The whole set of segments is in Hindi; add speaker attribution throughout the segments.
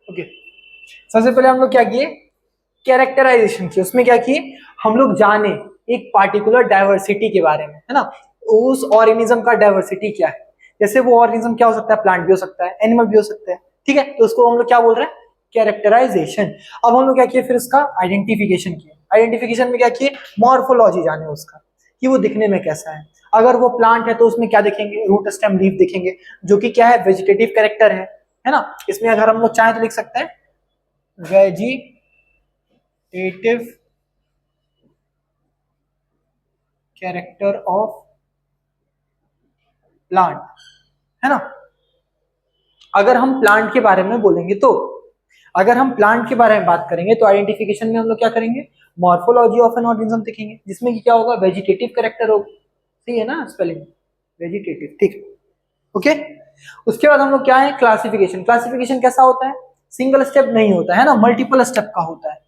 Speaker 1: ओके, सबसे पहले हम लोग क्या किए, कैरेक्टराइजेशन की। उसमें क्या किए, हम लोग जाने एक पार्टिकुलर डाइवर्सिटी के बारे में, है ना, उस ऑर्गेनिज्म का डाइवर्सिटी क्या है। जैसे वो ऑर्गेनिज्म क्या हो सकता है, प्लांट भी हो सकता है, एनिमल भी हो सकता है, ठीक है, तो उसको हम लोग क्या बोल रहे हैं, कैरेक्टराइजेशन। अब हम लोग क्या किए, फिर उसका आइडेंटिफिकेशन किए। आइडेंटिफिकेशन में क्या किए, मॉर्फोलॉजी जाने उसका कि वो दिखने में कैसा है। अगर वो प्लांट है तो उसमें क्या देखेंगे, रूट स्टेम लीफ देखेंगे, जो कि क्या है, वेजिटेटिव कैरेक्टर है ना। इसमें अगर हम लोग चाहें तो लिख सकते हैं वेजिटेटिव कैरेक्टर ऑफ प्लांट, है ना। अगर हम प्लांट के बारे में बोलेंगे तो, अगर हम प्लांट के बारे में बात करेंगे तो आइडेंटिफिकेशन में हम लोग क्या करेंगे, मॉर्फोलॉजी ऑफ एन ऑर्गेनिज्म देखेंगे, जिसमें कि क्या होगा, वेजिटेटिव कैरेक्टर होगा। सही है ना स्पेलिंग, वेजिटेटिव, ठीक है, ओके। उसके बाद हम लोग क्या है, क्लासिफिकेशन। क्लासिफिकेशन कैसा होता है, सिंगल स्टेप नहीं होता है ना, मल्टीपल स्टेप का होता है।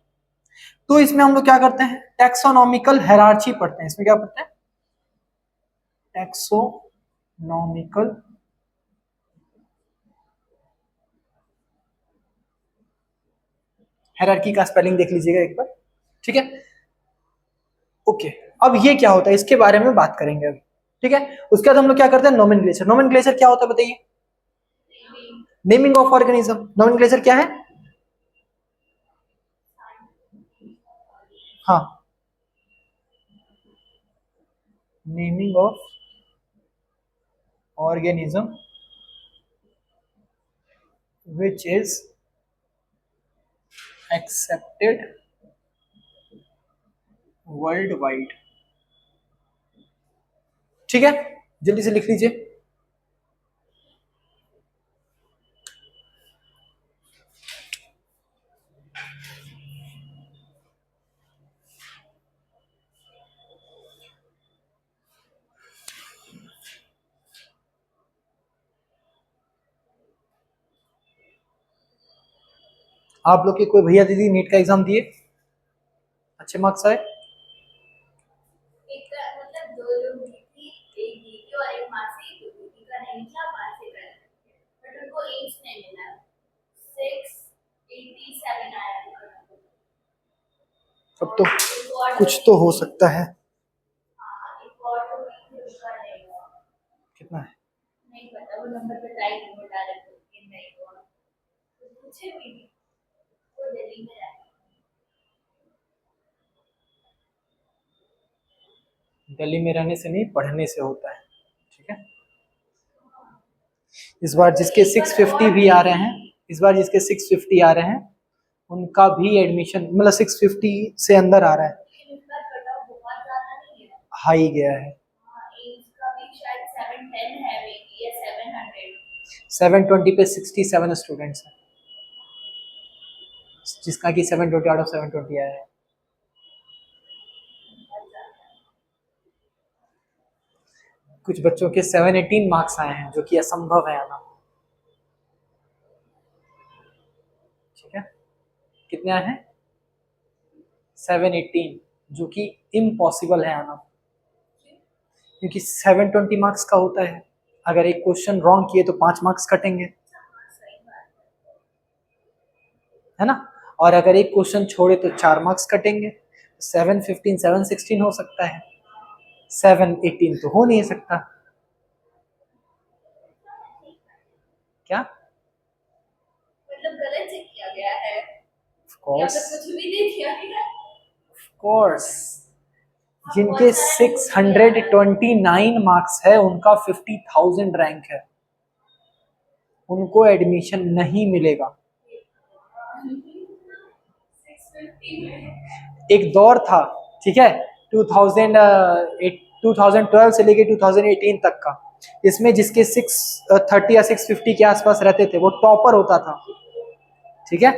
Speaker 1: तो इसमें हम लोग क्या करते हैं, टैक्सोनॉमिकल हायरार्ची पढ़ते हैं। इसमें क्या पढ़ते हैं, टैक्सोनॉमिकल हायरार्की का स्पेलिंग देख लीजिएगा एक बार, ठीक है, ओके। अब ये क्या होता है, इसके बारे में बात करेंगे अभी, ठीक है। उसके बाद हम लोग क्या करते हैं, नोमेनक्लेचर। नोमेनक्लेचर क्या होता है बताइए, नेमिंग ऑफ ऑर्गेनिज्म। नोमेनक्लेचर क्या है, हाँ, naming of organism which is accepted world wide, ठीक है, जल्दी से लिख लीजिए। आप लोग के कोई भैया दीदी नीट का एग्जाम दिए, अच्छे मार्क्स आए,
Speaker 2: मतलब दो लोग दी थी, एक दीदी और एक मासी, तो दीदी का नहीं था, मासी का बट उनको एम्स नहीं मिला, 687 आया था।
Speaker 1: अब तो कुछ तो हो सकता है।
Speaker 2: एक और तो उनका नहीं हुआ,
Speaker 1: कितना है,
Speaker 2: नहीं पता, वो नंबर पे ट्राई नहीं बता रहे थे कि नहीं हुआ, तो पूछे भी नहीं, वो दिल्ली में रहता।
Speaker 1: दिल्ली में रहने से नहीं, पढ़ने से होता है, ठीक है। इस बार जिसके 650 भी आ रहे हैं, इस बार जिसके 650 आ रहे हैं, उनका भी एडमिशन मतलब 650 से अंदर आ रहा है,
Speaker 2: लेकिन उसका कट ऑफ बहुत ज्यादा नहीं है।
Speaker 1: हाई गया है।
Speaker 2: एम्स का भी शायद 710 है मेबी, या 700।
Speaker 1: 720 पे 67 स्टूडेंट्स हैं, जिसका कि 720 आउट ऑफ 720 आया है। कुछ बच्चों के 718 मार्क्स आए हैं, जो कि असंभव है आना, ठीक है। कितने आए हैं, 718, जो कि इम्पॉसिबल है आना, क्योंकि 720 मार्क्स का होता है। अगर एक क्वेश्चन रॉन्ग किए तो 5 मार्क्स कटेंगे, है ना, और अगर एक क्वेश्चन छोड़े तो 4 मार्क्स कटेंगे। 715 716 हो सकता है, 718 तो हो नहीं सकता, क्या,
Speaker 2: मतलब गलत चेक किया गया है,
Speaker 1: ऑफ कोर्स,
Speaker 2: या फिर कुछ भी नहीं किया गया।
Speaker 1: Of course. जिनके 629 मार्क्स है, उनका 50,000 रैंक है, उनको एडमिशन नहीं मिलेगा।
Speaker 2: 650 में
Speaker 1: एक दौर था, ठीक है, 2012 से लेके 2018 तक का, इसमें जिसके 630 या 650 के आसपास रहते थे वो टॉपर होता था, ठीक है।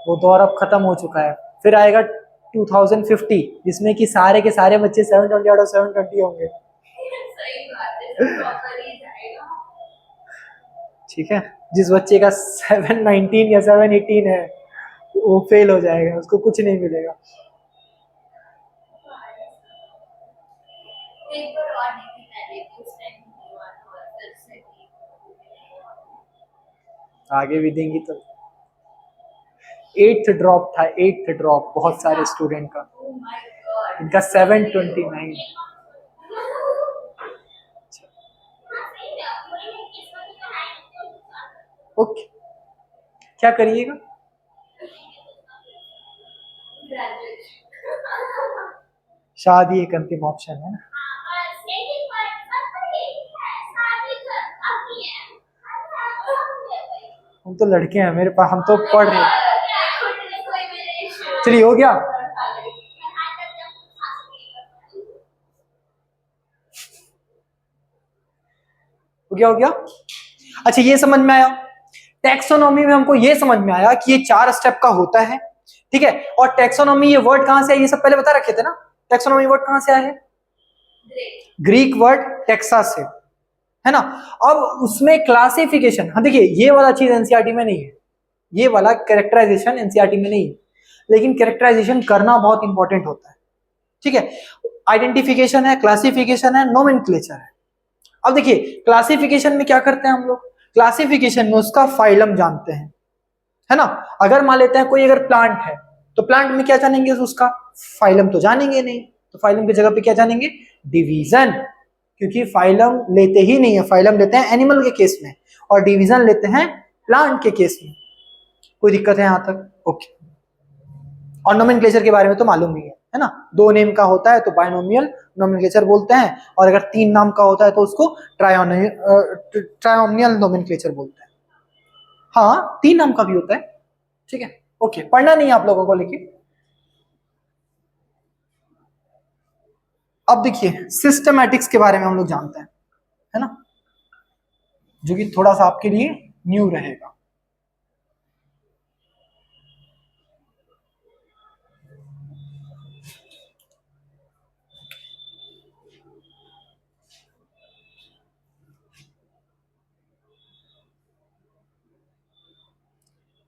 Speaker 1: वो दौर अब खत्म हो चुका है। फिर आएगा 2050, जिसमें कि सारे के सारे बच्चे 720 आउट ऑफ 720 होंगे,
Speaker 2: सही बात है, सब प्रॉपर ही जाएगा।
Speaker 1: ठीक है। जिस बच्चे का 719 या 718 है, वो फेल हो जाएगा, उसको कुछ नहीं मिलेगा।
Speaker 2: एक बार और नहीं थी पहले भी, उस टाइम हुआ था और फिर से भी।
Speaker 1: आगे भी देंगी तो एट्थ ड्रॉप था, एट्थ ड्रॉप बहुत सारे स्टूडेंट का,
Speaker 2: Oh my God.
Speaker 1: इनका 729। ओके, क्या करिएगा?
Speaker 2: Graduation.
Speaker 1: शादी एक अंतिम ऑप्शन है ना? हम तो लड़के हैं, मेरे पास, हम तो पढ़ रहे हैं। चलिए हो गया। हो गया। अच्छा, ये समझ में आया। टैक्सोनॉमी में हमको ये समझ में आया कि ये 4 स्टेप का होता है, ठीक है। और टैक्सोनॉमी ये वर्ड कहां से है, ये सब पहले बता रखे थे ना। टैक्सोनॉमी वर्ड कहां से आया है? ग्रीक वर्ड टेक्सा से, है ना। अब उसमें क्लासिफिकेशन, हाँ देखिए ये वाला चीज एनसीईआरटी में नहीं है, ये वाला कैरेक्टराइजेशन एनसीईआरटी में नहीं है, लेकिन कैरेक्टराइजेशन करना बहुत इंपॉर्टेंट होता है, ठीक है। आइडेंटिफिकेशन है, क्लासिफिकेशन है, नोमेनक्लेचर है। अब देखिए क्लासिफिकेशन में क्या करते हैं हम लोग, क्लासिफिकेशन में उसका फाइलम जानते हैं, है ना। अगर मान लेते हैं कोई अगर प्लांट है, तो प्लांट में क्या जानेंगे, उसका फाइलम तो जानेंगे नहीं, तो फाइलम की जगह पे क्या जानेंगे, डिवीजन, क्योंकि फाइलम लेते ही नहीं है, फाइलम लेते हैं एनिमल के केस में और डिवीजन लेते हैं प्लांट के केस में। कोई दिक्कत है यहां तक? ओके। और नोमेनक्लेचर के बारे में तो मालूम ही है ना, 2 नेम का होता है तो बायनोमियल नोमेनक्लेचर बोलते हैं, और अगर 3 नाम का होता है तो उसको ट्रायोमियल नोमेनक्लेचर बोलते हैं। हाँ 3 नाम का भी होता है, ठीक है। ओके, पढ़ना नहीं है आप लोगों को, लेकिन अब देखिए सिस्टमैटिक्स के बारे में हम लोग जानते हैं, है ना, जो कि थोड़ा सा आपके लिए न्यू रहेगा।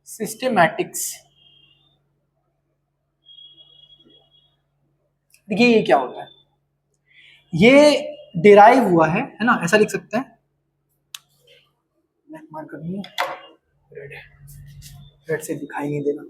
Speaker 1: सिस्टमैटिक्स, देखिए ये क्या होता है, ये डिराइव हुआ है ना, ऐसा लिख सकते हैं, ब्लैक मार्कर नहीं है, रेड है, रेड से दिखाई नहीं देना।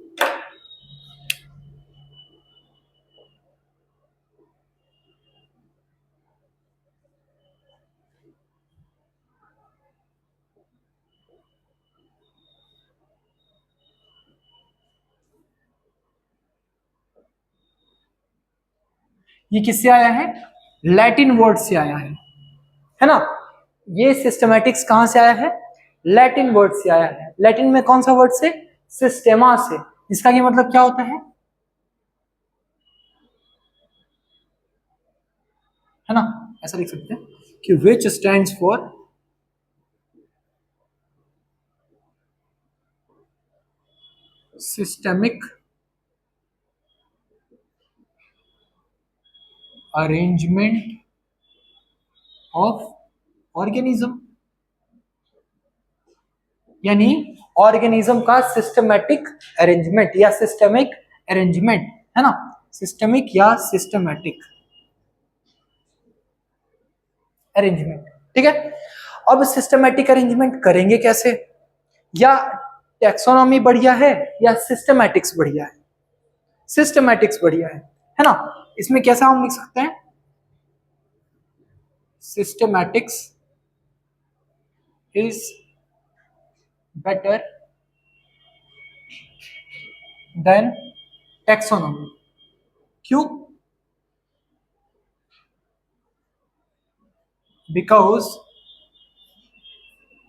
Speaker 1: ये किससे आया है, लैटिन वर्ड से आया है ना। ये सिस्टमैटिक्स कहां से आया है, लैटिन वर्ड से आया है। लैटिन में कौन सा वर्ड से, सिस्टेमा से, जिसका ये मतलब क्या होता है ना, ऐसा लिख सकते हैं कि विच stands for systemic arrangement of organism, यानी ऑर्गेनिज्म का सिस्टमैटिक अरेंजमेंट या सिस्टमिक अरेंजमेंट, है ना, सिस्टमिक या सिस्टमैटिक अरेंजमेंट, ठीक है। अब सिस्टमैटिक अरेंजमेंट करेंगे कैसे, या टैक्सोनॉमी बढ़िया है या सिस्टमैटिक्स बढ़िया है, सिस्टमैटिक्स बढ़िया है ना। इसमें कैसा हम लिख सकते हैं, systematics is better than taxonomy. क्यों? Because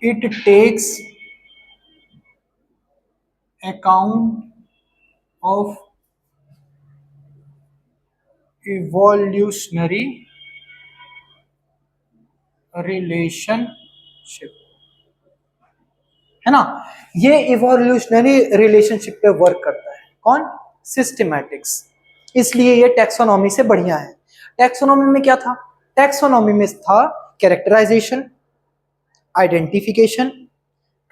Speaker 1: it takes account of evolutionary relationship, है ना। ये इवोल्यूशनरी रिलेशनशिप पे वर्क करता है, कौन, सिस्टमैटिक्स, इसलिए ये टैक्सोनॉमी से बढ़िया है। टैक्सोनॉमी में क्या था, टैक्सोनॉमी में था कैरेक्टराइजेशन, आइडेंटिफिकेशन,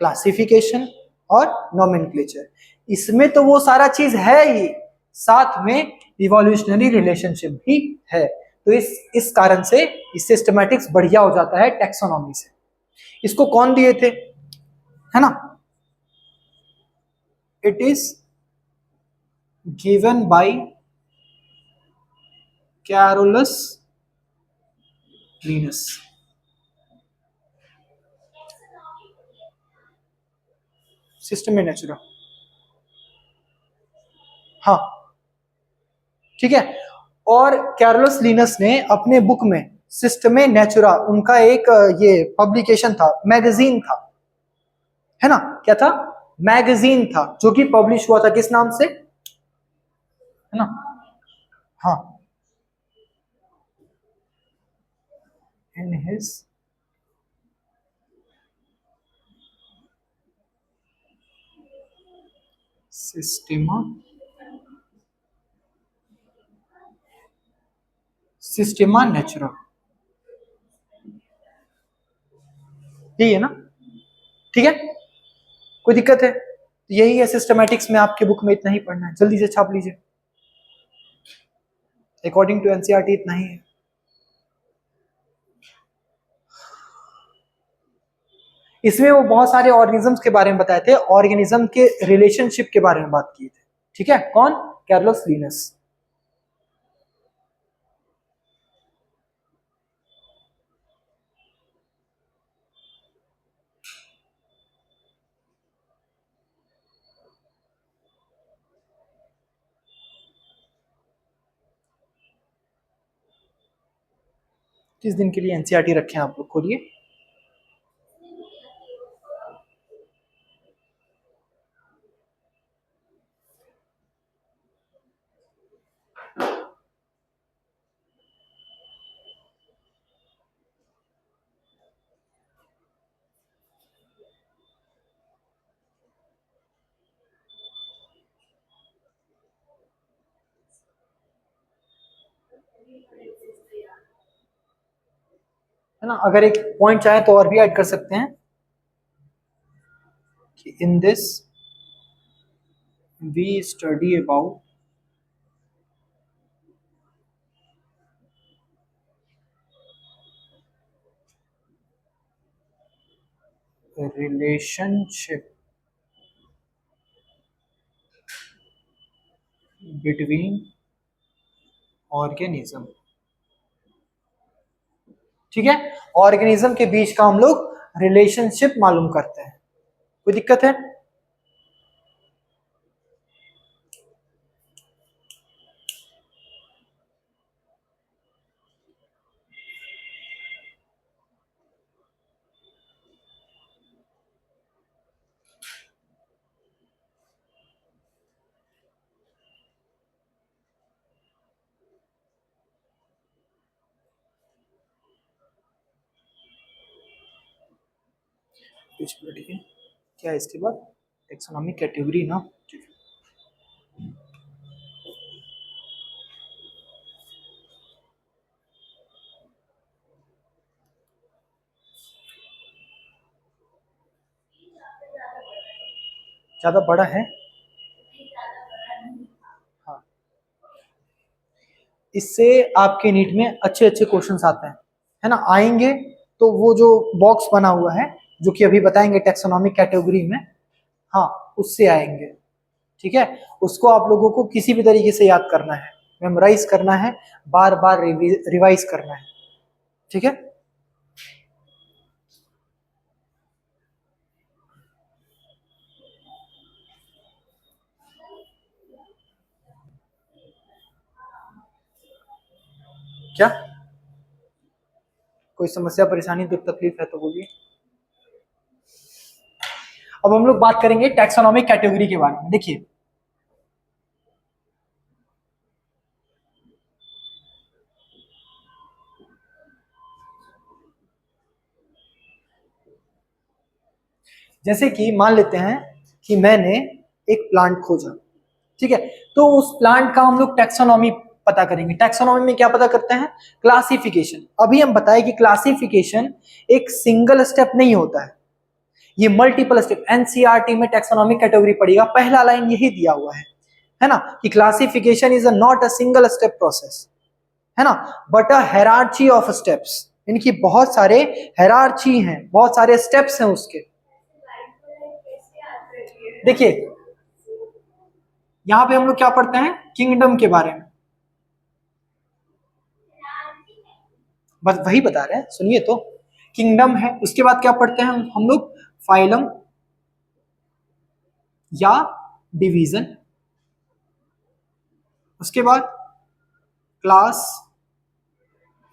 Speaker 1: क्लासिफिकेशन और नोमेनक्लेचर। इसमें तो वो सारा चीज है ही, साथ में इवोल्यूशनरी रिलेशनशिप भी है, तो इस कारण से इस सिस्टमैटिक्स बढ़िया हो जाता है टैक्सोनॉमी से। इसको कौन दिए थे, है ना, it is given by Carolus Linus. System Natura, हाँ ठीक है। और कैरोलस लिनस ने अपने बुक में सिस्टमे नेचुरा, उनका एक ये पब्लिकेशन था, मैगजीन था, है ना, क्या था, मैगजीन था, जो कि पब्लिश हुआ था किस नाम से, है ना, हाँ, इन हिज सिस्टेमा सिस्टेमा नेचुरा, यही है ना, ठीक है, कोई दिक्कत है, तो यही है सिस्टमैटिक्स में, आपके बुक में इतना ही पढ़ना है, जल्दी से छाप लीजिए, अकॉर्डिंग टू एनसीईआरटी इतना ही है। इसमें वो बहुत सारे ऑर्गेनिजम्स के बारे में बताए थे, ऑर्गेनिज्म के रिलेशनशिप के बारे में बात की थी, ठीक है, कौन, कैरोलस लिनस। किस दिन के लिए एनसीईआरटी रखे हैं आप लोग, खोलिए, है ना, अगर एक पॉइंट चाहे तो और भी ऐड कर सकते हैं कि in this we study about relationship between organism, ठीक है, ऑर्गेनिज्म के बीच का हम लोग रिलेशनशिप मालूम करते हैं, कोई दिक्कत है, पेज पढ़िए, क्या है इसके बाद, टेक्सोनॉमी कैटेगरी ना, ठीक है। ज्यादा बड़ा है, हाँ, इससे आपके नीट में अच्छे अच्छे क्वेश्चंस आते हैं, है ना, आएंगे, तो वो जो बॉक्स बना हुआ है, जो कि अभी बताएंगे टेक्सोनॉमिक कैटेगरी में, हाँ, उससे आएंगे, ठीक है, उसको आप लोगों को किसी भी तरीके से याद करना है, मेमोराइज करना है, बार बार रिवाइज करना है, ठीक है, क्या कोई समस्या परेशानी दुख तकलीफ है तो बोलिए। अब हम लोग बात करेंगे टैक्सोनॉमिक कैटेगरी के बारे में, देखिए, जैसे कि मान लेते हैं कि मैंने एक प्लांट खोजा, ठीक है, तो उस प्लांट का हम लोग टैक्सोनॉमी पता करेंगे, टैक्सोनॉमी में क्या पता करते हैं, क्लासिफिकेशन, अभी हम बताएं कि क्लासिफिकेशन एक सिंगल स्टेप नहीं होता है, ये मल्टीपल स्टेप, एनसीईआरटी में टैक्सोनॉमिक कैटेगरी पढ़ेगा, पहला लाइन यही दिया हुआ है ना, कि classification is not a single step process, है ना, बट अ हेरार्ची ऑफ स्टेप्स, इनकी बहुत सारे हेरार्ची हैं, बहुत सारे स्टेप्स हैं उसके, देखिए यहाँ पे हम लोग क्या पढ़ते हैं, किंगडम के बारे में, बस वही बता रहे हैं, सुनिए तो। किंगडम है, उसके बाद क्या पढ़ते हैं हम लोग, फाइलम या डिवीजन, उसके बाद क्लास,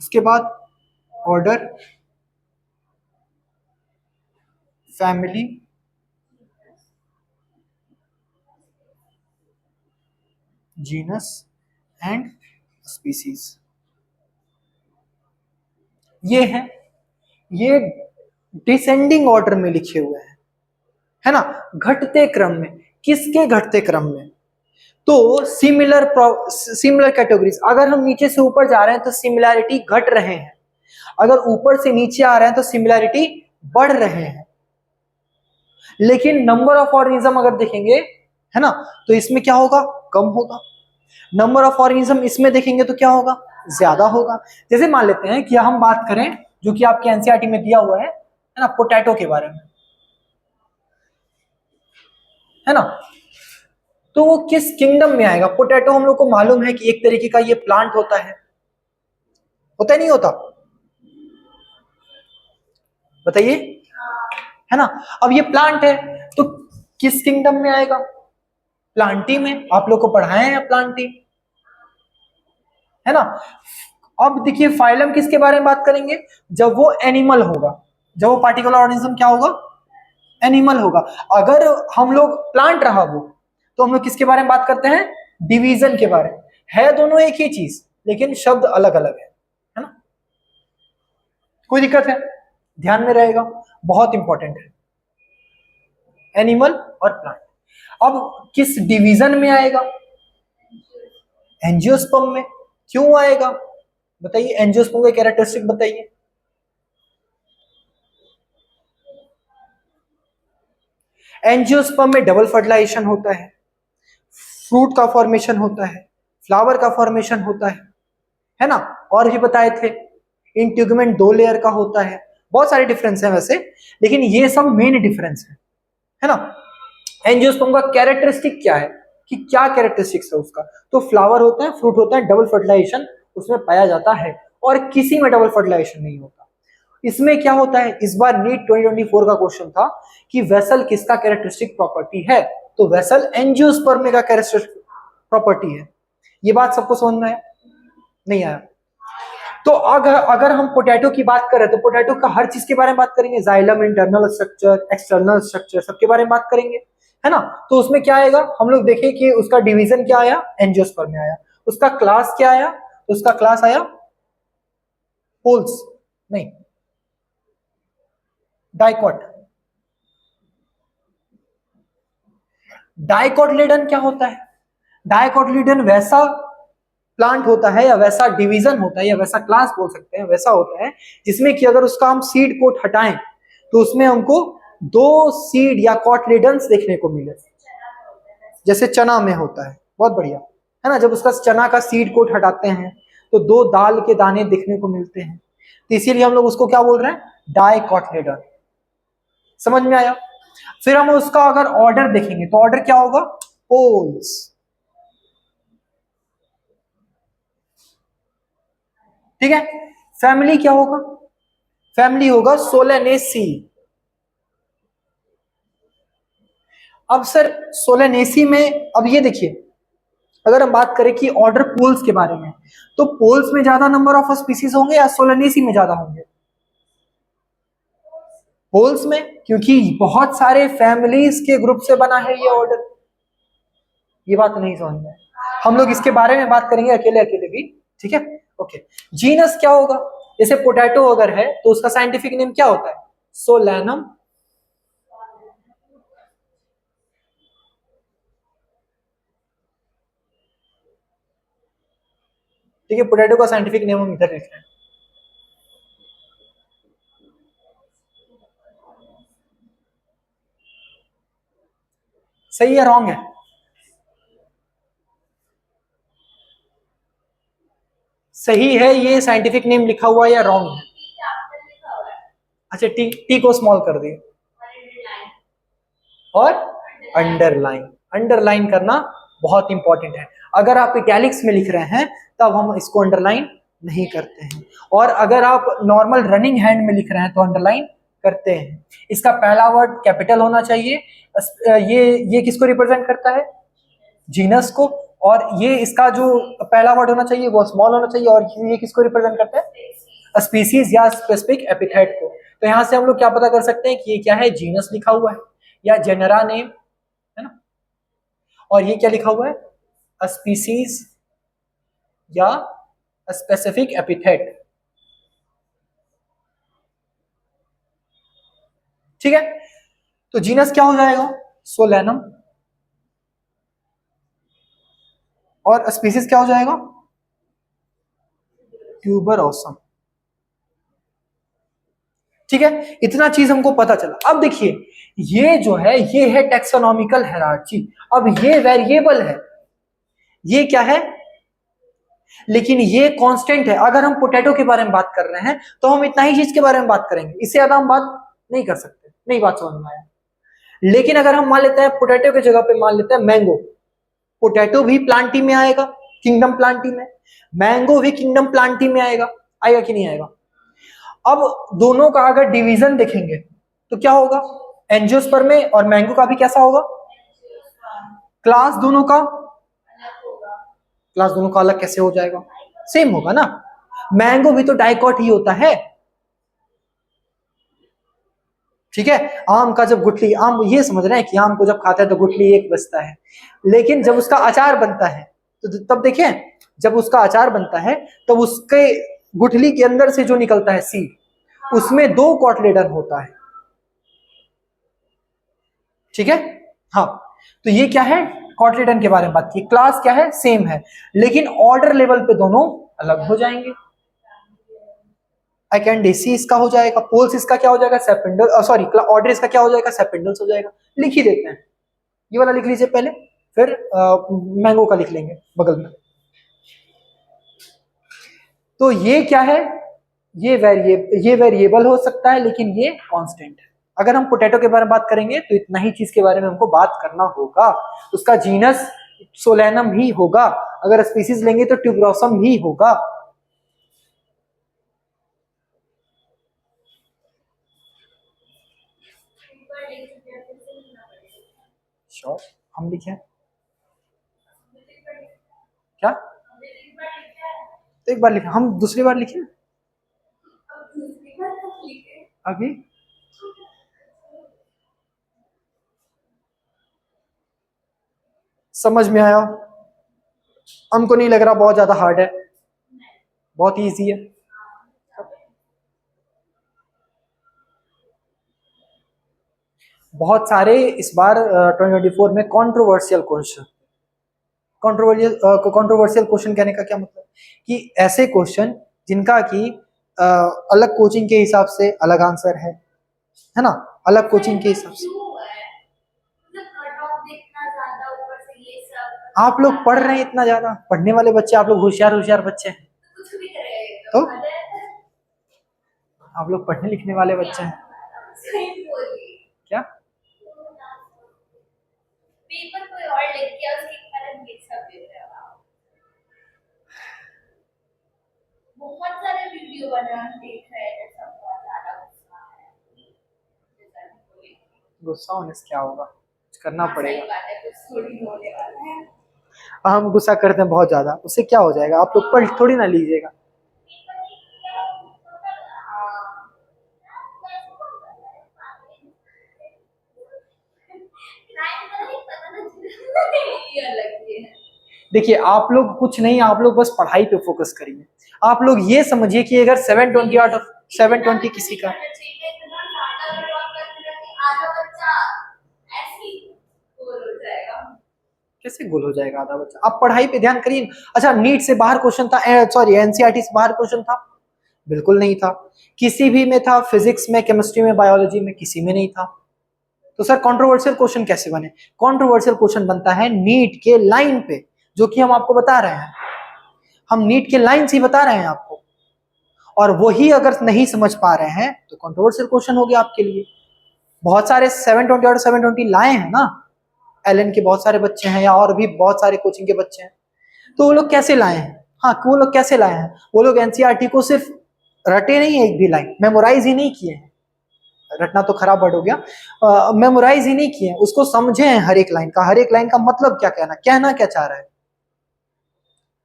Speaker 1: उसके बाद order, family, genus and species. ये है, ये डिसेंडिंग ऑर्डर में लिखे हुए हैं, है ना, घटते क्रम में। किसके घटते क्रम में, तो सिमिलर कैटेगरीज। अगर हम नीचे से ऊपर जा रहे हैं तो सिमिलैरिटी घट रहे हैं, अगर ऊपर से नीचे आ रहे हैं तो सिमिलैरिटी बढ़ रहे हैं। लेकिन नंबर ऑफ ऑर्गेनिज्म अगर देखेंगे, है ना, तो इसमें क्या होगा, कम होगा। नंबर ऑफ ऑर्गेनिज्म इसमें देखेंगे तो क्या होगा, ज्यादा होगा। जैसे मान लेते हैं कि हम बात करें, जो कि आपके एनसीईआरटी में दिया हुआ है ना, पोटैटो के बारे में, है ना, तो वो किस किंगडम में आएगा। पोटैटो हम लोग को मालूम है कि एक तरीके का ये प्लांट होता है नहीं होता, बताइए, है ना। अब ये प्लांट है तो किस किंगडम में आएगा, प्लांटी में। आप लोग को पढ़ाए हैं प्लांटी, है ना। अब देखिए फाइलम किसके बारे में बात करेंगे, जब वो एनिमल होगा, जब वो पार्टिकुलर ऑर्गेनिज्म क्या होगा, एनिमल होगा। अगर हम लोग प्लांट रहा वो, तो हम लोग किसके बारे में बात करते हैं, डिवीजन के बारे में। है दोनों एक ही चीज, लेकिन शब्द अलग अलग है ना। कोई दिक्कत है, ध्यान में रहेगा, बहुत इंपॉर्टेंट है, एनिमल और प्लांट। अब किस डिवीजन में आएगा, एंजियोस्पर्म में। क्यों आएगा बताइए, एंजियोस्पर्म का कैरेक्टरिस्टिक बताइए। एंजियोस्पर्म में डबल फर्टिलाइजेशन होता है, फ्रूट का फॉर्मेशन होता है, फ्लावर का फॉर्मेशन होता है ना। और भी बताए थे, इंटीग्यूमेंट 2 लेयर का होता है। बहुत सारे डिफरेंस है वैसे, लेकिन ये सब मेन डिफरेंस है ना। एंजियोस्पर्म का कैरेक्टरिस्टिक क्या है, कि क्या कैरेक्टरिस्टिक्स है उसका, तो फ्लावर होता है, फ्रूट होता है, डबल फर्टिलाइजेशन उसमें पाया जाता है, और किसी में डबल फर्टिलाइजेशन नहीं होता। इसमें क्या होता है, इस बार नीट 2024 का क्वेश्चन था कि वेसल किसका कैरेक्टरिस्टिक प्रॉपर्टी है, तो वेसल एंजियोस्पर्म का कैरेक्टरिस्टिक प्रॉपर्टी है। ये बात सबको समझ में आया, नहीं आया। तो अगर हम पोटैटो की बात करें तो पोटैटो का हर चीज के बारे में बात करेंगे, xylem, internal structure, external structure, सबके बारे में बात करेंगे, है ना। तो उसमें क्या आएगा, हम लोग देखें कि उसका डिवीजन क्या आया, एंजियोस्पर्म में आया। उसका क्लास क्या आया, तो उसका क्लास आया पोल्स, नहीं, डाइकॉट। डाइकोटिलेडन क्या होता है, डाइकोटिलेडन वैसा प्लांट होता है, या वैसा डिवीजन होता है, या वैसा क्लास बोल सकते हैं, वैसा होता है जिसमें कि अगर उसका हम सीड कोट हटाएं तो उसमें हमको 2 सीड या कॉटलिडन्स देखने को मिले, जैसे चना में होता है। बहुत बढ़िया, है ना। जब उसका चना का सीड कोट हटाते हैं तो 2 दाल के दाने देखने को मिलते हैं, तो इसीलिए हम लोग उसको क्या बोल रहे हैं, डाइकोटिलेडन। समझ में आया। फिर हम उसका अगर ऑर्डर देखेंगे तो ऑर्डर क्या होगा, पोल्स। ठीक है। फैमिली क्या होगा, फैमिली होगा सोलेनेसी। अब सर सोलेनेसी में, अब ये देखिए, अगर हम बात करें कि ऑर्डर पोल्स के बारे में, तो पोल्स में ज्यादा नंबर ऑफ स्पीसीज होंगे या सोलेनेसी में ज्यादा होंगे, पोल्स में, क्योंकि बहुत सारे फैमिलीज के ग्रुप से बना है ये ऑर्डर। ये बात नहीं समझ में, हम लोग इसके बारे में बात करेंगे अकेले अकेले भी, ठीक है। ओके, जीनस क्या होगा, जैसे पोटैटो अगर है तो उसका साइंटिफिक नेम क्या होता है, सोलैनम। ठीक है, पोटैटो का साइंटिफिक नेम हम इधर लिख रहे हैं। सही है, रॉन्ग है, सही है, ये साइंटिफिक नेम लिखा हुआ है या रॉन्ग है। अच्छा, टी, टी को स्मॉल कर दिए और अंडरलाइन, अंडरलाइन करना बहुत इंपॉर्टेंट है। अगर आप इटैलिक्स में लिख रहे हैं तब हम इसको अंडरलाइन नहीं करते हैं, और अगर आप नॉर्मल रनिंग हैंड में लिख रहे हैं तो अंडरलाइन करते हैं। इसका पहला वर्ड कैपिटल होना चाहिए। ये किसको रिप्रेजेंट करता है? जीनस को। और ये इसका जो पहला वर्ड होना चाहिए वो स्मॉल होना चाहिए, और ये किसको रिप्रेजेंट करता है? स्पीसीज या स्पेसिफिक एपिथेट को। तो यहां से हम लोग क्या पता कर सकते हैं कि ये क्या है? जीनस लिखा हुआ है या जेनरा नेम, है ना। और ये क्या लिखा हुआ है? स्पीसीज या स्पेसिफिक एपिथेट। ठीक है, तो जीनस क्या हो जाएगा? सोलेनम। और स्पीसीज क्या हो जाएगा? ट्यूबरोसम। ठीक है, इतना चीज हमको पता चला। अब देखिए, ये जो है ये है टेक्सोनॉमिकल हायरार्की। अब ये वेरिएबल है, ये क्या है? लेकिन ये कांस्टेंट है। अगर हम पोटैटो के बारे में बात कर रहे हैं तो हम इतना ही चीज के बारे में बात करेंगे, इससे ज्यादा हम बात नहीं कर सकते। नहीं बात समझ में आया? लेकिन अगर हम मान लेते हैं पोटैटो की जगह पे मान लेते हैं मैंगो, पोटैटो भी प्लांटी में आएगा, किंगडम प्लांटी में। मैंगो भी किंगडम प्लांटी में आएगा। आएगा कि नहीं आएगा? अब दोनों का अगर डिवीजन देखेंगे तो क्या होगा? एंजियोस्पर्म में और मैंगो का भी कैसा होगा? क्लास दोनों का, क्लास दोनों का अलग कैसे हो जाएगा? सेम होगा ना। मैंगो भी तो डाइकॉट ही होता है। ठीक है, आम का जब गुठली, आम ये समझ रहे हैं कि आम को जब खाता है तो गुठली एक बचता है, लेकिन जब उसका अचार बनता है तो तब देखिए, जब उसका अचार बनता है तब उसके गुठली के अंदर से जो निकलता है सीड, उसमें 2 कॉटलेडन होता है। ठीक है, हाँ। तो ये क्या है? कॉटलेडन के बारे में बात की। क्लास क्या है? सेम है, लेकिन ऑर्डर लेवल पे दोनों अलग हो जाएंगे। एकेंडेसी इसका हो जाएगा, पोल्स इसका क्या हो जाएगा? सेपेंडल, सॉरी, ऑर्डर इसका क्या हो जाएगा? सेपेंडल्स हो जाएगा। लिख ही देते हैं, ये वाला लिख लीजिए पहले, फिर मैंगो का लिख लेंगे बगल में। तो ये क्या है? ये वेरिएबल हो सकता है, लेकिन ये कांस्टेंट है। अगर हम पोटैटो के बारे में बात करेंगे तो इतना ही चीज के बारे में हमको बात करना होगा। उसका जीनस सोलेनम ही होगा, अगर स्पीसीज लेंगे तो ट्यूबरोसम ही होगा। श्योर, हम लिखे क्या? तो एक बार लिखे, हम दूसरी बार लिखे अभी। समझ में आया? हमको नहीं लग रहा बहुत ज्यादा हार्ड है, बहुत इजी है। बहुत सारे इस बार 2024 में कंट्रोवर्शियल क्वेश्चन, कंट्रोवर्शियल क्वेश्चन कहने का क्या मतलब? कि ऐसे क्वेश्चन जिनका कि अलग कोचिंग के हिसाब से अलग आंसर है ना, अलग कोचिंग के हिसाब से। आप लोग पढ़ रहे हैं इतना ज्यादा, पढ़ने वाले बच्चे, आप लोग होशियार होशियार बच्चे हैं, तो आप लोग पढ़ने लिखने वाले बच्चे हैं क्या?
Speaker 2: पेपर कोई और लिख के उसके कारण ये सब दे रहे हो आप। बहुत सारे वीडियो बना देख रहे हैं, सब बहुत ज्यादा गुस्सा है।
Speaker 1: गुस्सा होने से क्या होगा? कुछ करना पड़ेगा।
Speaker 2: सही बात है, कुछ थोड़ी होने वाला है।
Speaker 1: हम गुस्सा करते हैं बहुत ज्यादा, उससे क्या हो जाएगा? आप लोग पढ़ थोड़ी ना लीजिएगा। देखिए, आप लोग कुछ नहीं, आप लोग बस पढ़ाई पे फोकस करिए। आप लोग ये समझिए कि अगर 720 आउट ऑफ 720 किसी का, कैसे गोल हो जाएगा आधा बच्चा? आप पढ़ाई पे ध्यान करिए। अच्छा, नीट से बाहर क्वेश्चन था, सॉरी एनसीईआरटी से बाहर क्वेश्चन था? बिल्कुल नहीं था। किसी भी में था? फिजिक्स में, केमिस्ट्री में, बायोलॉजी में, किसी में नहीं था। तो सर कंट्रोवर्शियल क्वेश्चन कैसे बने? कंट्रोवर्शियल क्वेश्चन बनता है नीट के लाइन पे, जो कि हम आपको बता रहे हैं। हम नीट के लाइन से ही बता रहे हैं आपको, और वही अगर नहीं समझ पा रहे हैं तो कंट्रोवर्शियल क्वेश्चन हो गया आपके लिए। बहुत सारे 720 और 720 लाए हैं ना, एलन के बहुत सारे बच्चे हैं या और भी बहुत सारे कोचिंग के बच्चे हैं, तो वो लोग कैसे लाए हैं? हाँ, वो लोग कैसे लाए हैं? वो लोग एनसीईआरटी को सिर्फ रटे नहीं, एक भी लाइन मेमोराइज ही नहीं किए हैं, रटना तो खराब वर्ड हो गया, मेमोराइज ही नहीं किए हैं, उसको समझे हैं हर एक लाइन का, हर एक लाइन का मतलब क्या कहना क्या चाह रहा है।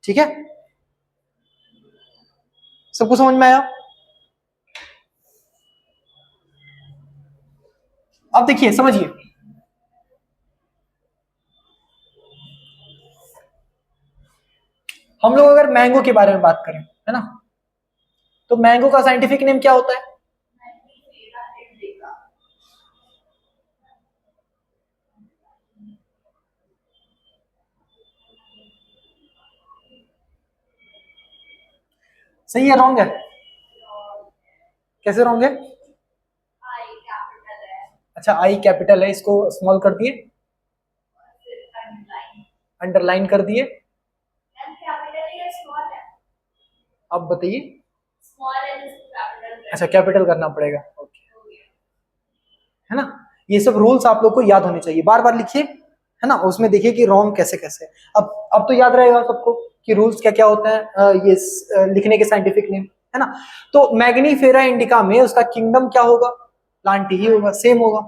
Speaker 1: ठीक है, सबको समझ में आया? अब देखिए, समझिए, हम लोग अगर मैंगो के बारे में बात करें, है ना, तो मैंगो का साइंटिफिक नेम क्या होता है?
Speaker 2: Manifera indica.
Speaker 1: सही है, रॉन्ग है? कैसे रॉन्ग है?
Speaker 2: I capital है
Speaker 1: अच्छा, आई कैपिटल है, इसको स्मॉल कर दिए,
Speaker 2: और फिर underline.
Speaker 1: अंडरलाइन कर दिए।
Speaker 2: M capital है या small है?
Speaker 1: अब बताइए।
Speaker 2: Small है जिसको capital कर
Speaker 1: अच्छा, कैपिटल करना पड़ेगा, ओके,
Speaker 2: हो गया.
Speaker 1: है ना। ये सब रूल्स आप लोग को याद होने चाहिए, बार बार लिखिए, है ना, उसमें देखिए कि रॉन्ग कैसे कैसे। अब तो याद रहेगा सबको कि रूल्स क्या क्या होते हैं, लिखने के साइंटिफिक नेम, है ना। तो मैग्नीफेरा इंडिका में उसका किंगडम क्या होगा? प्लांट ही होगा, सेम होगा,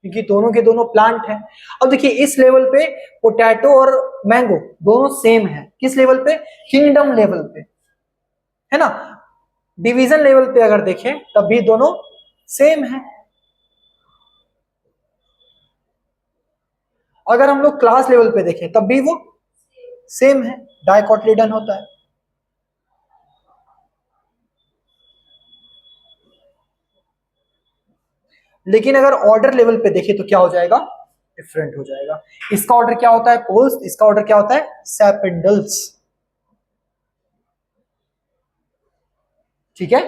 Speaker 1: क्योंकि दोनों के दोनों प्लांट हैं। अब देखिए, इस लेवल पे पोटैटो और मैंगो दोनों सेम है, किस लेवल पे? किंगडम लेवल पे, है ना। डिवीजन लेवल पे अगर देखें तब भी दोनों सेम है। अगर हम लोग क्लास लेवल पे देखें तब भी वो सेम है, डाइकोटिलीडन होता है। लेकिन अगर ऑर्डर लेवल पे देखें तो क्या हो जाएगा? डिफरेंट हो जाएगा। इसका ऑर्डर क्या होता है? पोल्स। इसका ऑर्डर क्या होता है? सेपेंडल्स। ठीक है।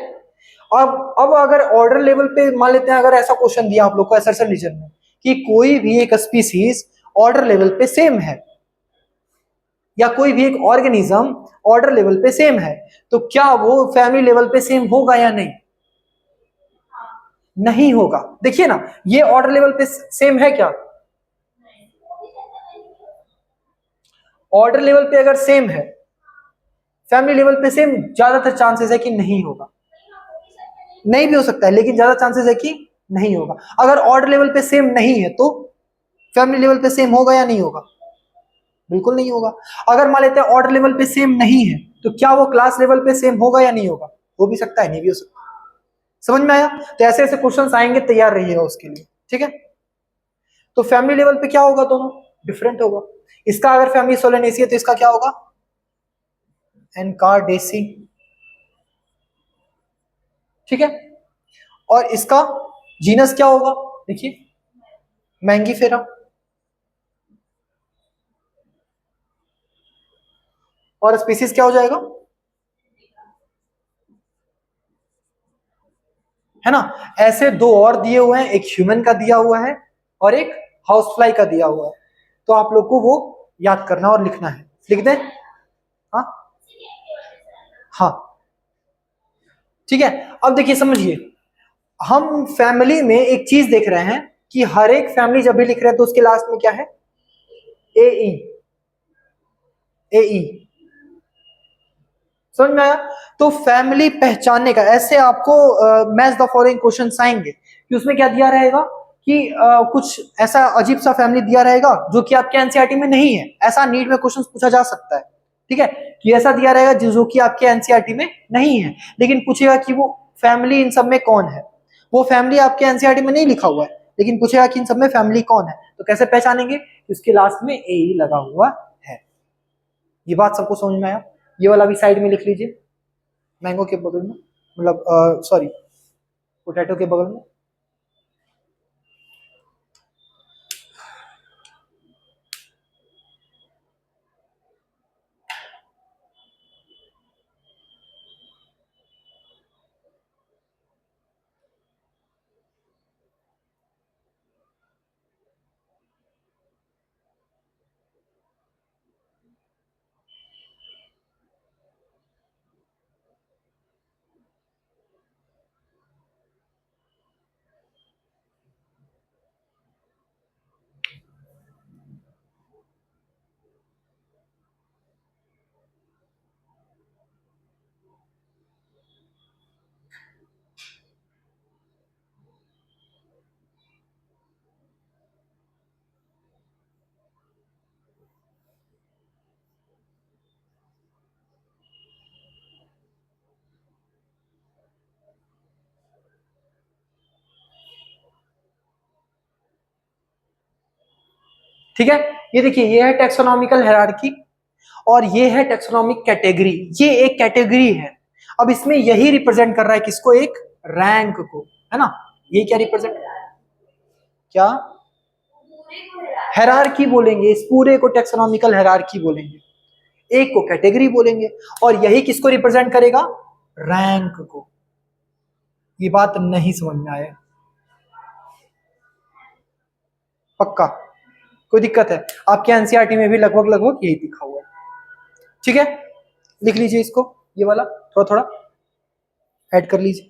Speaker 1: अब अगर ऑर्डर लेवल पे मान लेते हैं, अगर ऐसा क्वेश्चन दिया आप लोग को एसर्शन रीजन में कि कोई भी एक स्पीसीज ऑर्डर लेवल पे सेम है, या कोई भी एक ऑर्गेनिज्म ऑर्डर लेवल पे सेम है, तो क्या वो फैमिली लेवल पे सेम होगा या नहीं? नहीं होगा। देखिए ना, ये ऑर्डर लेवल पे सेम है क्या? ऑर्डर लेवल पे अगर सेम है, फैमिली लेवल पे सेम, ज्यादातर चांसेस है कि नहीं होगा। नहीं भी हो सकता है, लेकिन ज्यादा चांसेस है कि नहीं होगा। अगर ऑर्डर लेवल पे सेम नहीं है तो फैमिली लेवल पे सेम होगा या नहीं होगा? बिल्कुल नहीं होगा। अगर मान लेते हैं ऑर्डर लेवल पे सेम नहीं है, तो क्या वो क्लास लेवल पे सेम होगा या नहीं होगा? हो भी सकता है, नहीं भी हो सकता। समझ में आया? तो ऐसे ऐसे क्वेश्चन आएंगे, तैयार रहिएगा उसके लिए। ठीक है, तो फैमिली लेवल पे क्या होगा? दोनों डिफरेंट होगा। इसका अगर फैमिली सोलेनेसी है तो इसका क्या होगा? एनकार्डेसी। ठीक है, और इसका जीनस क्या होगा? देखिए, मैंगीफेरा। और स्पीसीज क्या हो जाएगा? है ना। ऐसे दो और दिए हुए हैं, एक ह्यूमन का दिया हुआ है और एक हाउस फ्लाई का दिया हुआ है। तो आप लोग को वो याद करना और लिखना है। लिख दें? हाँ, हाँ, ठीक है। अब देखिए, समझिए, हम फैमिली में एक चीज देख रहे हैं कि हर एक फैमिली जब भी लिख रहे हैं तो उसके लास्ट में क्या है? ए ई। ए ई। समझ में आया? तो फैमिली पहचानने का, ऐसे आपको मैच द फॉलोइंग क्वेश्चन आएंगे कि उसमें क्या दिया रहेगा कि कुछ ऐसा अजीब सा फैमिली दिया रहेगा जो कि आपके एनसीईआरटी में नहीं है। ऐसा नीट में क्वेश्चन पूछा जा सकता है। ठीक है, कि ऐसा दिया रहेगा जो कि आपके एनसीईआरटी में नहीं है, लेकिन पूछेगा कि वो फैमिली इन सब में कौन है। वो फैमिली आपके एनसीईआरटी में नहीं लिखा हुआ है, लेकिन पूछेगा कि इन सब में फैमिली कौन है। तो कैसे पहचानेंगे? उसके लास्ट में ए ई लगा हुआ है। ये बात सबको समझ में आया? ये वाला भी साइड में लिख लीजिए, मैंगो के बगल में, मतलब सॉरी, पोटैटो के बगल में। ठीक है, ये देखिए ये है टेक्सोनॉमिकल हायरार्की और ये है टेक्सोनॉमिक कैटेगरी, ये एक कैटेगरी है। अब इसमें यही रिप्रेजेंट कर रहा है किसको, एक रैंक को, है ना। ये क्या रिप्रेजेंट, क्या
Speaker 2: पूरे को हरा
Speaker 1: हायरार्की बोलेंगे, इस पूरे को टेक्सोनॉमिकल हायरार्की बोलेंगे, एक को कैटेगरी बोलेंगे, और यही किसको रिप्रेजेंट करेगा, रैंक को। ये बात नहीं समझ में आया, पक्का कोई दिक्कत है, आपके एनसीईआरटी में भी लगभग लगभग यही लिखा हुआ है। ठीक है, लिख लीजिए इसको, ये वाला थोड़ा थोड़ा ऐड कर लीजिए।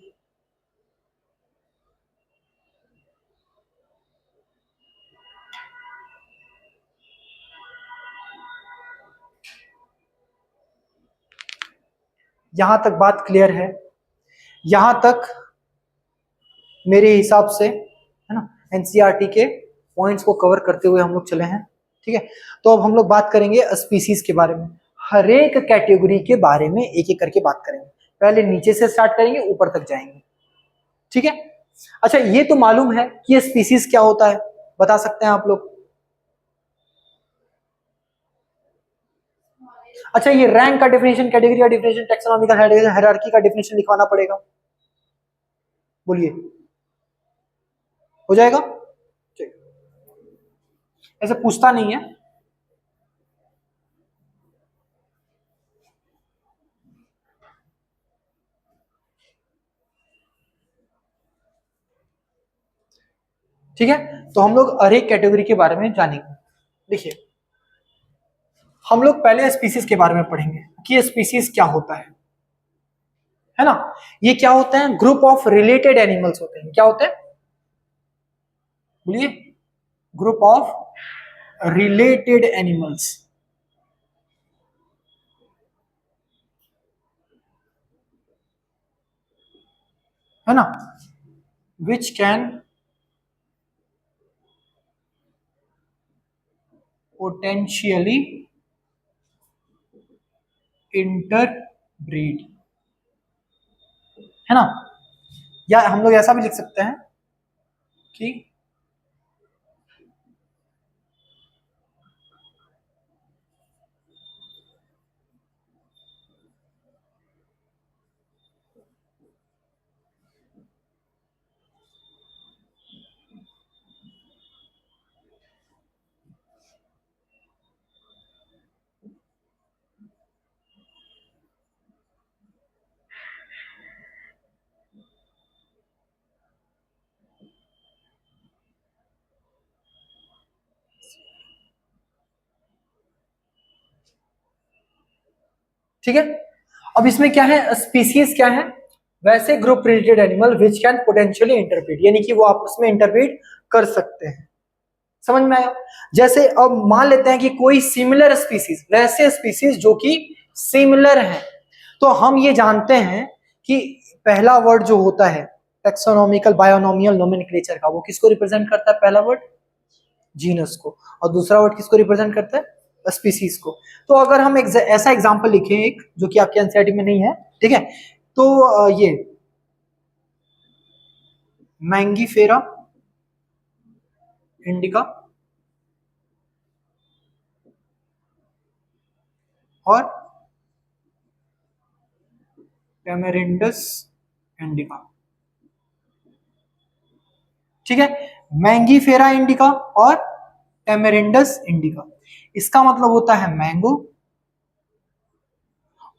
Speaker 1: यहां तक बात क्लियर है, यहां तक मेरे हिसाब से, है ना, एनसीईआरटी के पॉइंट्स को कवर करते हुए हम लोग चले हैं। ठीक है, तो अब हम लोग बात करेंगे स्पीसीज के बारे में, हर एक कैटेगरी के बारे में एक एक करके बात करेंगे। पहले नीचे से स्टार्ट करेंगे, ऊपर तक जाएंगे। ठीक है, अच्छा ये तो मालूम है कि ये स्पीसीज क्या होता है, बता सकते हैं आप लोग। अच्छा ये रैंक का डेफिनेशन, कैटेगरी का डेफिनेशन, टेक्सोनॉमिकल हायरार्की का डेफिनेशन लिखवाना पड़ेगा, बोलिए हो जाएगा। ठीक, ऐसे पूछता नहीं है। ठीक है, तो हम लोग हर एक कैटेगरी के बारे में जानेंगे। देखिए हम लोग पहले स्पीसीज के बारे में पढ़ेंगे कि ये स्पीसीज क्या होता है ना। ये क्या होता है, ग्रुप ऑफ रिलेटेड एनिमल्स होते हैं। क्या होते हैं, बोलिए, ग्रुप ऑफ रिलेटेड एनिमल्स, है ना, विच कैन पोटेंशियली इंटरब्रीड, है ना। या हम लोग ऐसा भी लिख सकते हैं कि ठीक है, अब इसमें क्या है, स्पीसीज क्या है, वैसे group related animal which can potentially interbreed, यानी कि वो आपस में इंटरब्रीड कर सकते हैं। समझ में आया। जैसे अब मान लेते हैं कि कोई सिमिलर स्पीसीज, वैसे स्पीसीज जो कि सिमिलर हैं, तो हम ये जानते हैं कि पहला वर्ड जो होता है टेक्सोनॉमिकल बायोनोमियल नोमेनक्लेचर का, वो किसको रिप्रेजेंट करता है, पहला वर्ड जीनस को, और दूसरा वर्ड किसको रिप्रेजेंट करता है, स्पीसीज को। तो अगर हम ऐसा एग्जांपल लिखें एक जो कि आपके एनसीईआरटी में नहीं है, ठीक है, तो ये मैंगीफेरा इंडिका और टेमेरिंडस इंडिका। ठीक है, मैंगीफेरा इंडिका और टेमेरिंडस इंडिका, इसका मतलब होता है मैंगो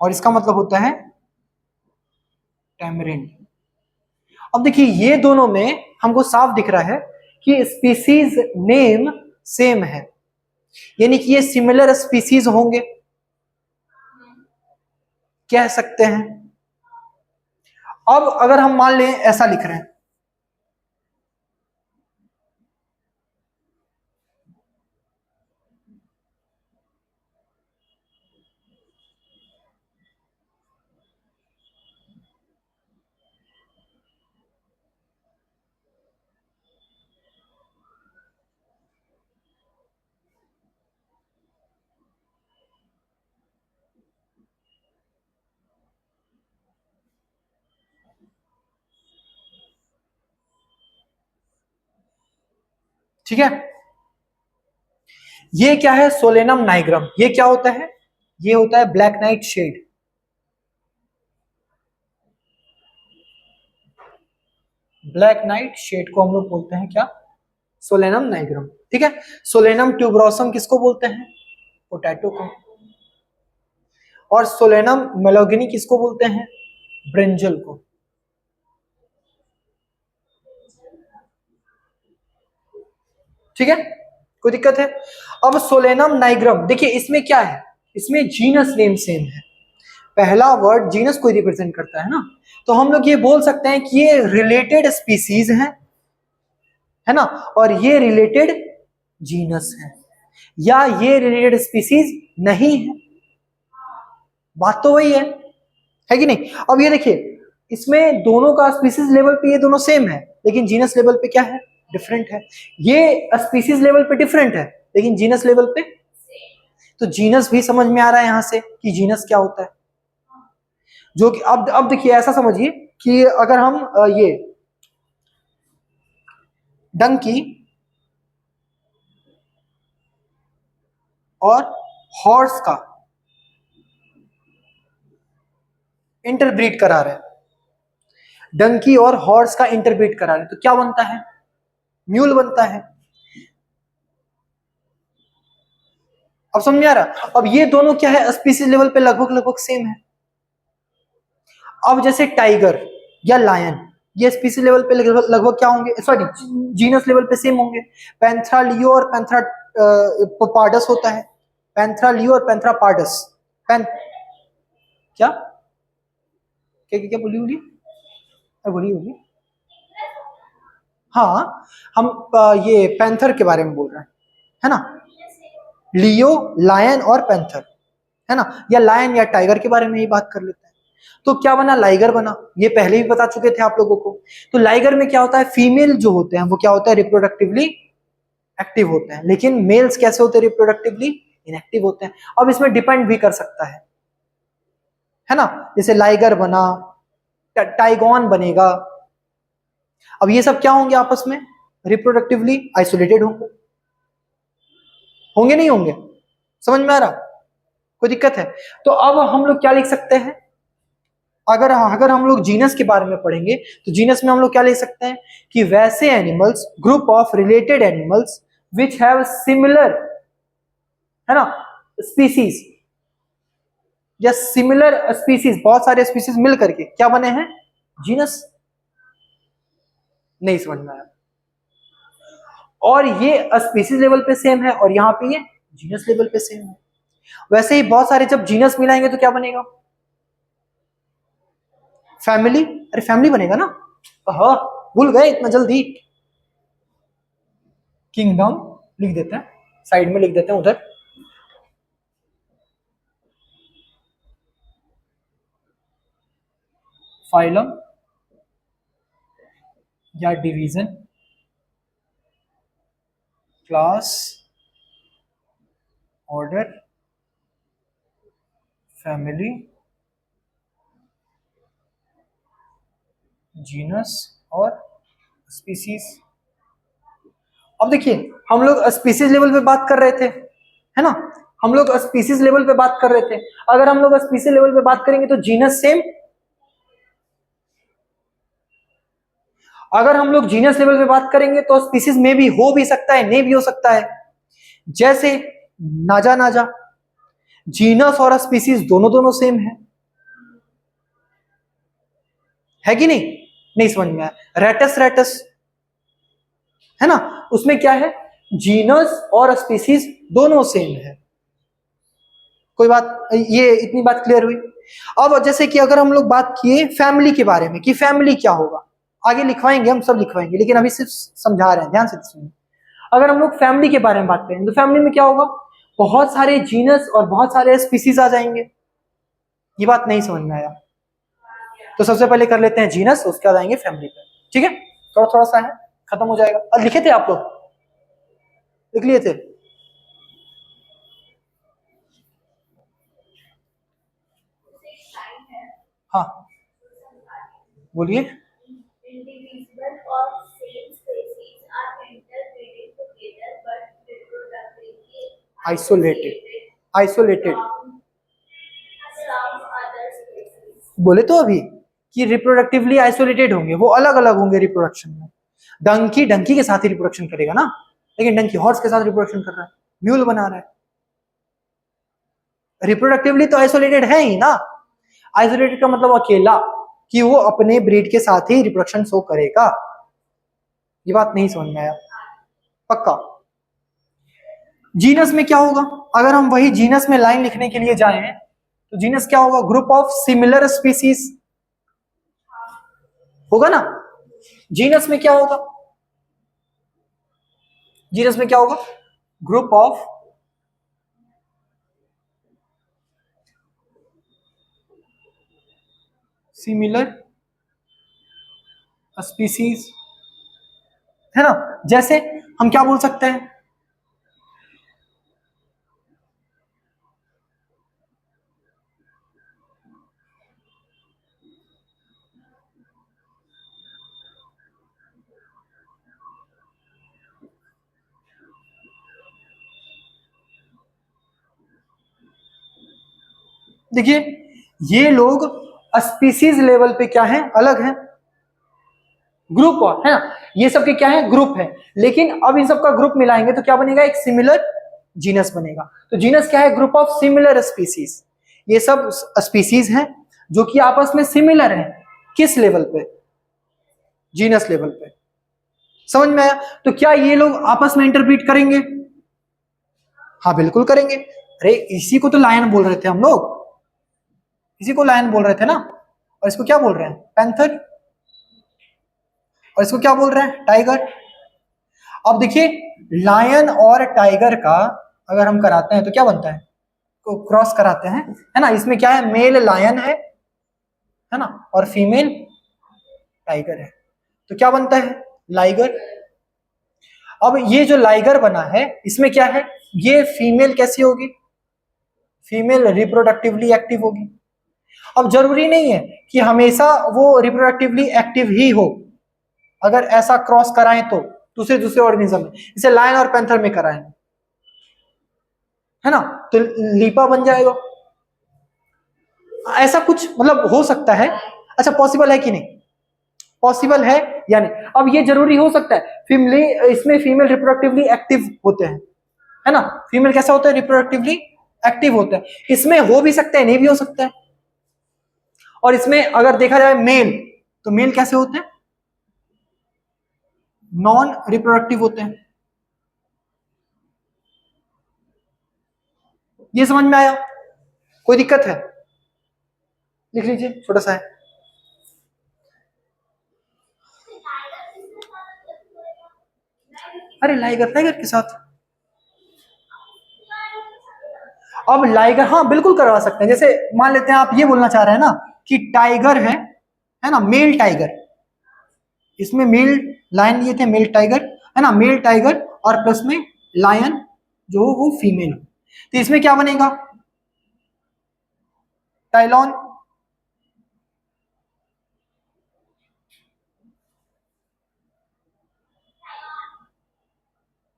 Speaker 1: और इसका मतलब होता है टेमरिंड। अब देखिए ये दोनों में हमको साफ दिख रहा है कि स्पीसीज नेम सेम है, यानी कि ये सिमिलर स्पीसीज होंगे, कह सकते हैं। अब अगर हम मान लें ऐसा लिख रहे हैं, ठीक है, ये क्या है? Solanum nigrum. ये क्या होता है? ये होता है black nightshade. Black nightshade को हम लोग बोलते हैं क्या? Solanum nigrum. ठीक है। सोलेनम ट्यूबरोसम किसको बोलते हैं? पोटैटो को। और सोलेनम मेलोगिनी किसको बोलते हैं? ब्रिंजल को। ठीक है, कोई दिक्कत है? अब सोलेनम नाइग्रम देखिए, इसमें क्या है? इसमें जीनस नेम सेम है। पहला वर्ड जीनस को रिप्रेजेंट करता है ना, तो हम लोग ये बोल सकते हैं कि ये रिलेटेड स्पीसीज है ना, और ये रिलेटेड जीनस है, या ये रिलेटेड स्पीसीज नहीं है। बात तो वही है कि नहीं? अब ये देखिए, इसमें दोनों का स्पीसीज लेवल पे ये दोनों सेम है, लेकिन जीनस लेवल पे क्या है? डिफरेंट है। ये स्पीसीज लेवल पे डिफरेंट है, लेकिन जीनस लेवल पे। तो जीनस भी समझ में आ रहा है यहां से कि जीनस क्या होता है। जो कि अब देखिए, ऐसा समझिए कि अगर हम ये डंकी और हॉर्स का इंटरब्रीड करा रहे हैं, डंकी और हॉर्स का इंटरब्रीड करा रहे हैं, तो क्या बनता है? म्यूल बनता है। अब समझ में आ रहा? अब ये दोनों क्या है? स्पीसीज लेवल पे लगभग लगभग सेम है। अब जैसे टाइगर या लायन, ये स्पीसीज लेवल पे लगभग लगभग क्या होंगे? सॉरी, जीनस लेवल पे सेम होंगे। पैंथरा लियो और पैंथरा पार्डस होता है। पैंथरा लियो और पैंथरा पार्डस। पैं क्या क्या क्या, क्या बोली होगी? बोली होगी। हाँ, हम ये पैंथर के बारे में बोल रहे हैं, है ना? लियो, लायन और पैंथर, है ना? या लायन या टाइगर के बारे में ही बात कर लेते हैं। तो क्या बना? लाइगर बना। ये पहले भी बता चुके थे आप लोगों को। तो लाइगर में क्या होता है? फीमेल जो होते हैं वो क्या होता है? रिप्रोडक्टिवली एक्टिव होते हैं, लेकिन मेल्स कैसे होते हैं? रिप्रोडक्टिवली इनएक्टिव होते हैं। अब इसमें डिपेंड भी कर सकता है ना? जैसे लाइगर बना, टाइगॉन बनेगा। अब ये सब क्या होंगे? आपस में रिप्रोडक्टिवली आइसोलेटेड होंगे। होंगे नहीं होंगे? समझ में आ रहा? कोई दिक्कत है? तो अब हम लोग क्या लिख सकते हैं? अगर अगर हम लोग जीनस के बारे में पढ़ेंगे तो जीनस में हम लोग क्या लिख सकते हैं कि वैसे animals, group of related animals which have similar, है ना, स्पीसीज, या सिमिलर स्पीसीज, बहुत सारे स्पीसीज मिल करके क्या बने हैं? जीनस। नहीं समझ में आया? और ये स्पीसीज लेवल पे सेम है और यहाँ पे ये जीनस लेवल पे सेम है। वैसे ही बहुत सारे जब जीनस मिलाएंगे तो क्या बनेगा? फैमिली। अरे फैमिली बनेगा ना। हाँ, भूल गए इतना जल्दी। किंगडम लिख देते हैं, साइड में लिख देते हैं उधर। फाइलम या division, class, order, family, genus और स्पीसीज। अब देखिए, हम लोग स्पीसीज लेवल पे बात कर रहे थे, है ना? हम लोग स्पीसीज लेवल पे बात कर रहे थे। अगर हम लोग स्पीसीज लेवल पे बात करेंगे तो जीनस सेम। अगर हम लोग जीनस लेवल पे बात करेंगे तो स्पीसीज में भी हो भी सकता है, नहीं भी हो सकता है। जैसे नाजा नाजा, जीनस और स्पीसीज दोनों दोनों सेम है कि नहीं? नहीं समझ में आया? रेटस रेटस, है ना, उसमें क्या है? जीनस और स्पीसीज दोनों सेम है। कोई बात, ये इतनी बात क्लियर हुई? अब जैसे कि अगर हम लोग बात किए फैमिली के बारे में कि फैमिली क्या होगा, आगे लिखवाएंगे, हम सब लिखवाएंगे, लेकिन अभी सिर्फ समझा रहे हैं, ध्यान से सुनिए। अगर हम लोग फैमिली के बारे में बात करें तो फैमिली में क्या होगा? बहुत सारे जीनस और बहुत सारे स्पीसीज आ जाएंगे। ये बात नहीं समझ में आया? तो सबसे पहले कर लेते हैं जीनस, उसके बाद आएंगे फैमिली पे। ठीक है, थोड़ा थोड़ा सा है, खत्म हो जाएगा। और लिखे थे आप लोग? लिख लिए थे? हाँ, बोलिए।
Speaker 2: Individual of same species are interbreeding together but reproductively
Speaker 1: isolated, isolated
Speaker 2: some other species.
Speaker 1: बोले तो अभी कि रिप्रोडक्टिवली आइसोलेटेड होंगे, वो अलग अलग होंगे रिप्रोडक्शन में। डंकी डंकी के साथ ही रिप्रोडक्शन करेगा ना, लेकिन डंकी हॉर्स के साथ रिप्रोडक्शन कर रहा है, म्यूल बना रहा है। रिप्रोडक्टिवली तो आइसोलेटेड है ही ना। आइसोलेटेड का मतलब अकेला, कि वो अपने ब्रीड के साथ ही रिप्रोडक्शन शो करेगा। ये बात नहीं समझ में आया? पक्का। जीनस में क्या होगा? अगर हम वही जीनस में लाइन लिखने के लिए जाएं तो जीनस क्या होगा? ग्रुप ऑफ सिमिलर स्पीसीज होगा ना। जीनस में क्या होगा? जीनस में क्या होगा? ग्रुप ऑफ सिमिलर स्पीसीज, है ना। जैसे हम क्या बोल सकते हैं? देखिए ये लोग स्पीसीज लेवल पे क्या है? अलग है, ग्रुप है ना। ये सब के क्या है? ग्रुप है। लेकिन अब इन सब का ग्रुप मिलाएंगे तो क्या बनेगा? एक सिमिलर जीनस बनेगा। तो जीनस क्या है? Group of similar species. ये सब स्पीसीज हैं जो कि आपस में सिमिलर हैं। किस लेवल पे? जीनस लेवल पे। समझ में आया? तो क्या ये लोग आपस में इंटरब्रीड करेंगे? हाँ बिल्कुल करेंगे। अरे इसी को तो लायन बोल रहे थे हम लोग, इसी को लायन बोल रहे थे ना। और इसको क्या बोल रहे हैं? पैंथर। और इसको क्या बोल रहे हैं? टाइगर। अब देखिए लायन और टाइगर का अगर हम कराते हैं तो क्या बनता है? को क्रॉस कराते हैं, है ना। इसमें क्या है? मेल लायन है ना, और फीमेल टाइगर है। तो क्या बनता है? लाइगर। अब ये जो लाइगर बना है इसमें क्या है? ये फीमेल कैसी होगी? फीमेल रिप्रोडक्टिवली एक्टिव होगी। अब जरूरी नहीं है कि हमेशा वो रिप्रोडक्टिवली एक्टिव ही हो। अगर ऐसा क्रॉस कराएं तो दूसरे दूसरे ऑर्गेनिज्म में, इसे लायन और पैंथर में कराएं, है ना, तो लीपा बन जाएगा। ऐसा कुछ मतलब हो सकता है। अच्छा पॉसिबल है कि नहीं? पॉसिबल है या नहीं? अब ये जरूरी हो सकता है फीमेल, इसमें फीमेल रिप्रोडक्टिवली एक्टिव होते हैं, है ना। फीमेल कैसा होता है? रिप्रोडक्टिवली एक्टिव होता है। इसमें हो भी सकता है, नहीं भी हो सकता है। और इसमें अगर देखा जाए मेल, तो मेल कैसे होते हैं? नॉन रिप्रोडक्टिव होते हैं। ये समझ में आया? कोई दिक्कत है? लिख लीजिए, छोटा सा है। अरे लाइगर, टाइगर के साथ। अब लाइगर हाँ बिल्कुल करवा सकते हैं। जैसे मान लेते हैं आप ये बोलना चाह रहे हैं ना कि टाइगर है ना, मेल टाइगर। इसमें मेल लायन लिए थे, मेल टाइगर, है ना, मेल टाइगर और प्लस में लायन जो वो फीमेल हो। तो इसमें क्या बनेगा? टाइलॉन।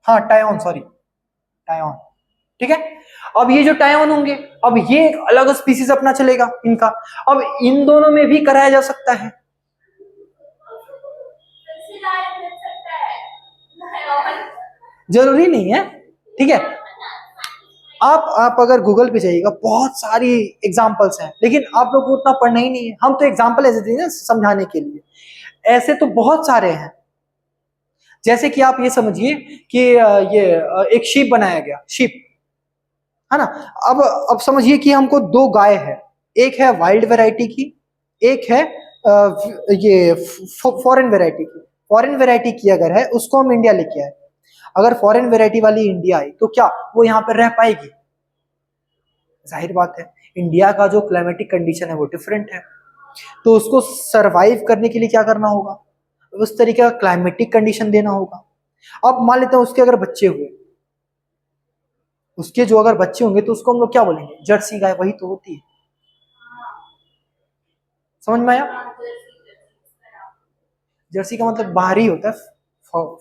Speaker 1: हाँ टाइन, सॉरी टाइन। ठीक है। अब ये जो टाइन होंगे, अब ये एक अलग स्पीसीज अपना चलेगा इनका। अब इन दोनों में भी कराया जा सकता है।
Speaker 2: फिर से लायन बन सकता है लायन।
Speaker 1: जरूरी नहीं है, ठीक है। आप अगर गूगल पे जाइएगा बहुत सारी एग्जांपल्स हैं, लेकिन आप लोग को उतना पढ़ना ही नहीं है। हम तो एग्जांपल ऐसे देंगे समझाने के लिए, ऐसे तो बहुत सारे हैं। जैसे कि आप ये समझिए कि ये एक शीप बनाया गया, शीप, है ना। अब समझिए कि हमको दो गाय है, एक है वाइल्ड वैरायटी की, एक है ये फॉरेन वैरायटी की। फॉरेन वैरायटी की अगर है उसको हम इंडिया लेके आए, अगर फॉरेन वैरायटी वाली इंडिया आई तो क्या वो यहाँ पर रह पाएगी? जाहिर बात है, इंडिया का जो क्लाइमेटिक कंडीशन है वो डिफरेंट है। तो उसको सरवाइव करने के लिए क्या करना होगा? उस तरीके का क्लाइमेटिक कंडीशन देना होगा। अब मान लेते हैं उसके अगर बच्चे हुए, उसके जो अगर बच्चे होंगे तो उसको हम लोग क्या बोलेंगे? जर्सी गाय, वही तो होती है। समझ में आया? जर्सी का मतलब बाहरी होता है,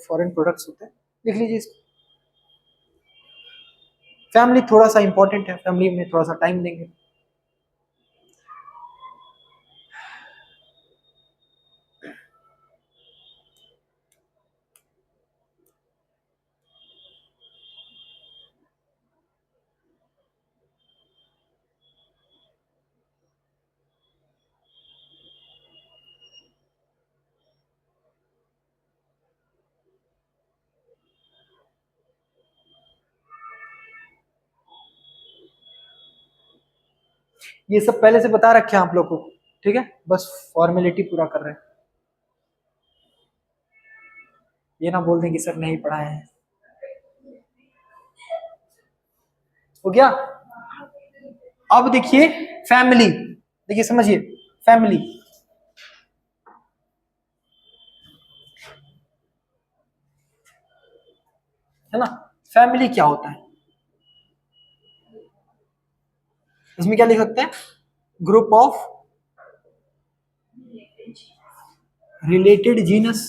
Speaker 1: फॉरेन प्रोडक्ट्स होते हैं। लिख लीजिए इसको। फैमिली थोड़ा सा इंपॉर्टेंट है, फैमिली में थोड़ा सा टाइम देंगे। ये सब पहले से बता रखे हैं आप लोग को, ठीक है, बस फॉर्मेलिटी पूरा कर रहे हैं। ये ना बोल दें कि सर नहीं पढ़ाए हैं। हो गया। अब देखिए फैमिली, देखिए समझिए फैमिली, है ना। फैमिली क्या होता है, इसमें क्या लिख सकते हैं, ग्रुप ऑफ रिलेटेड जीनस।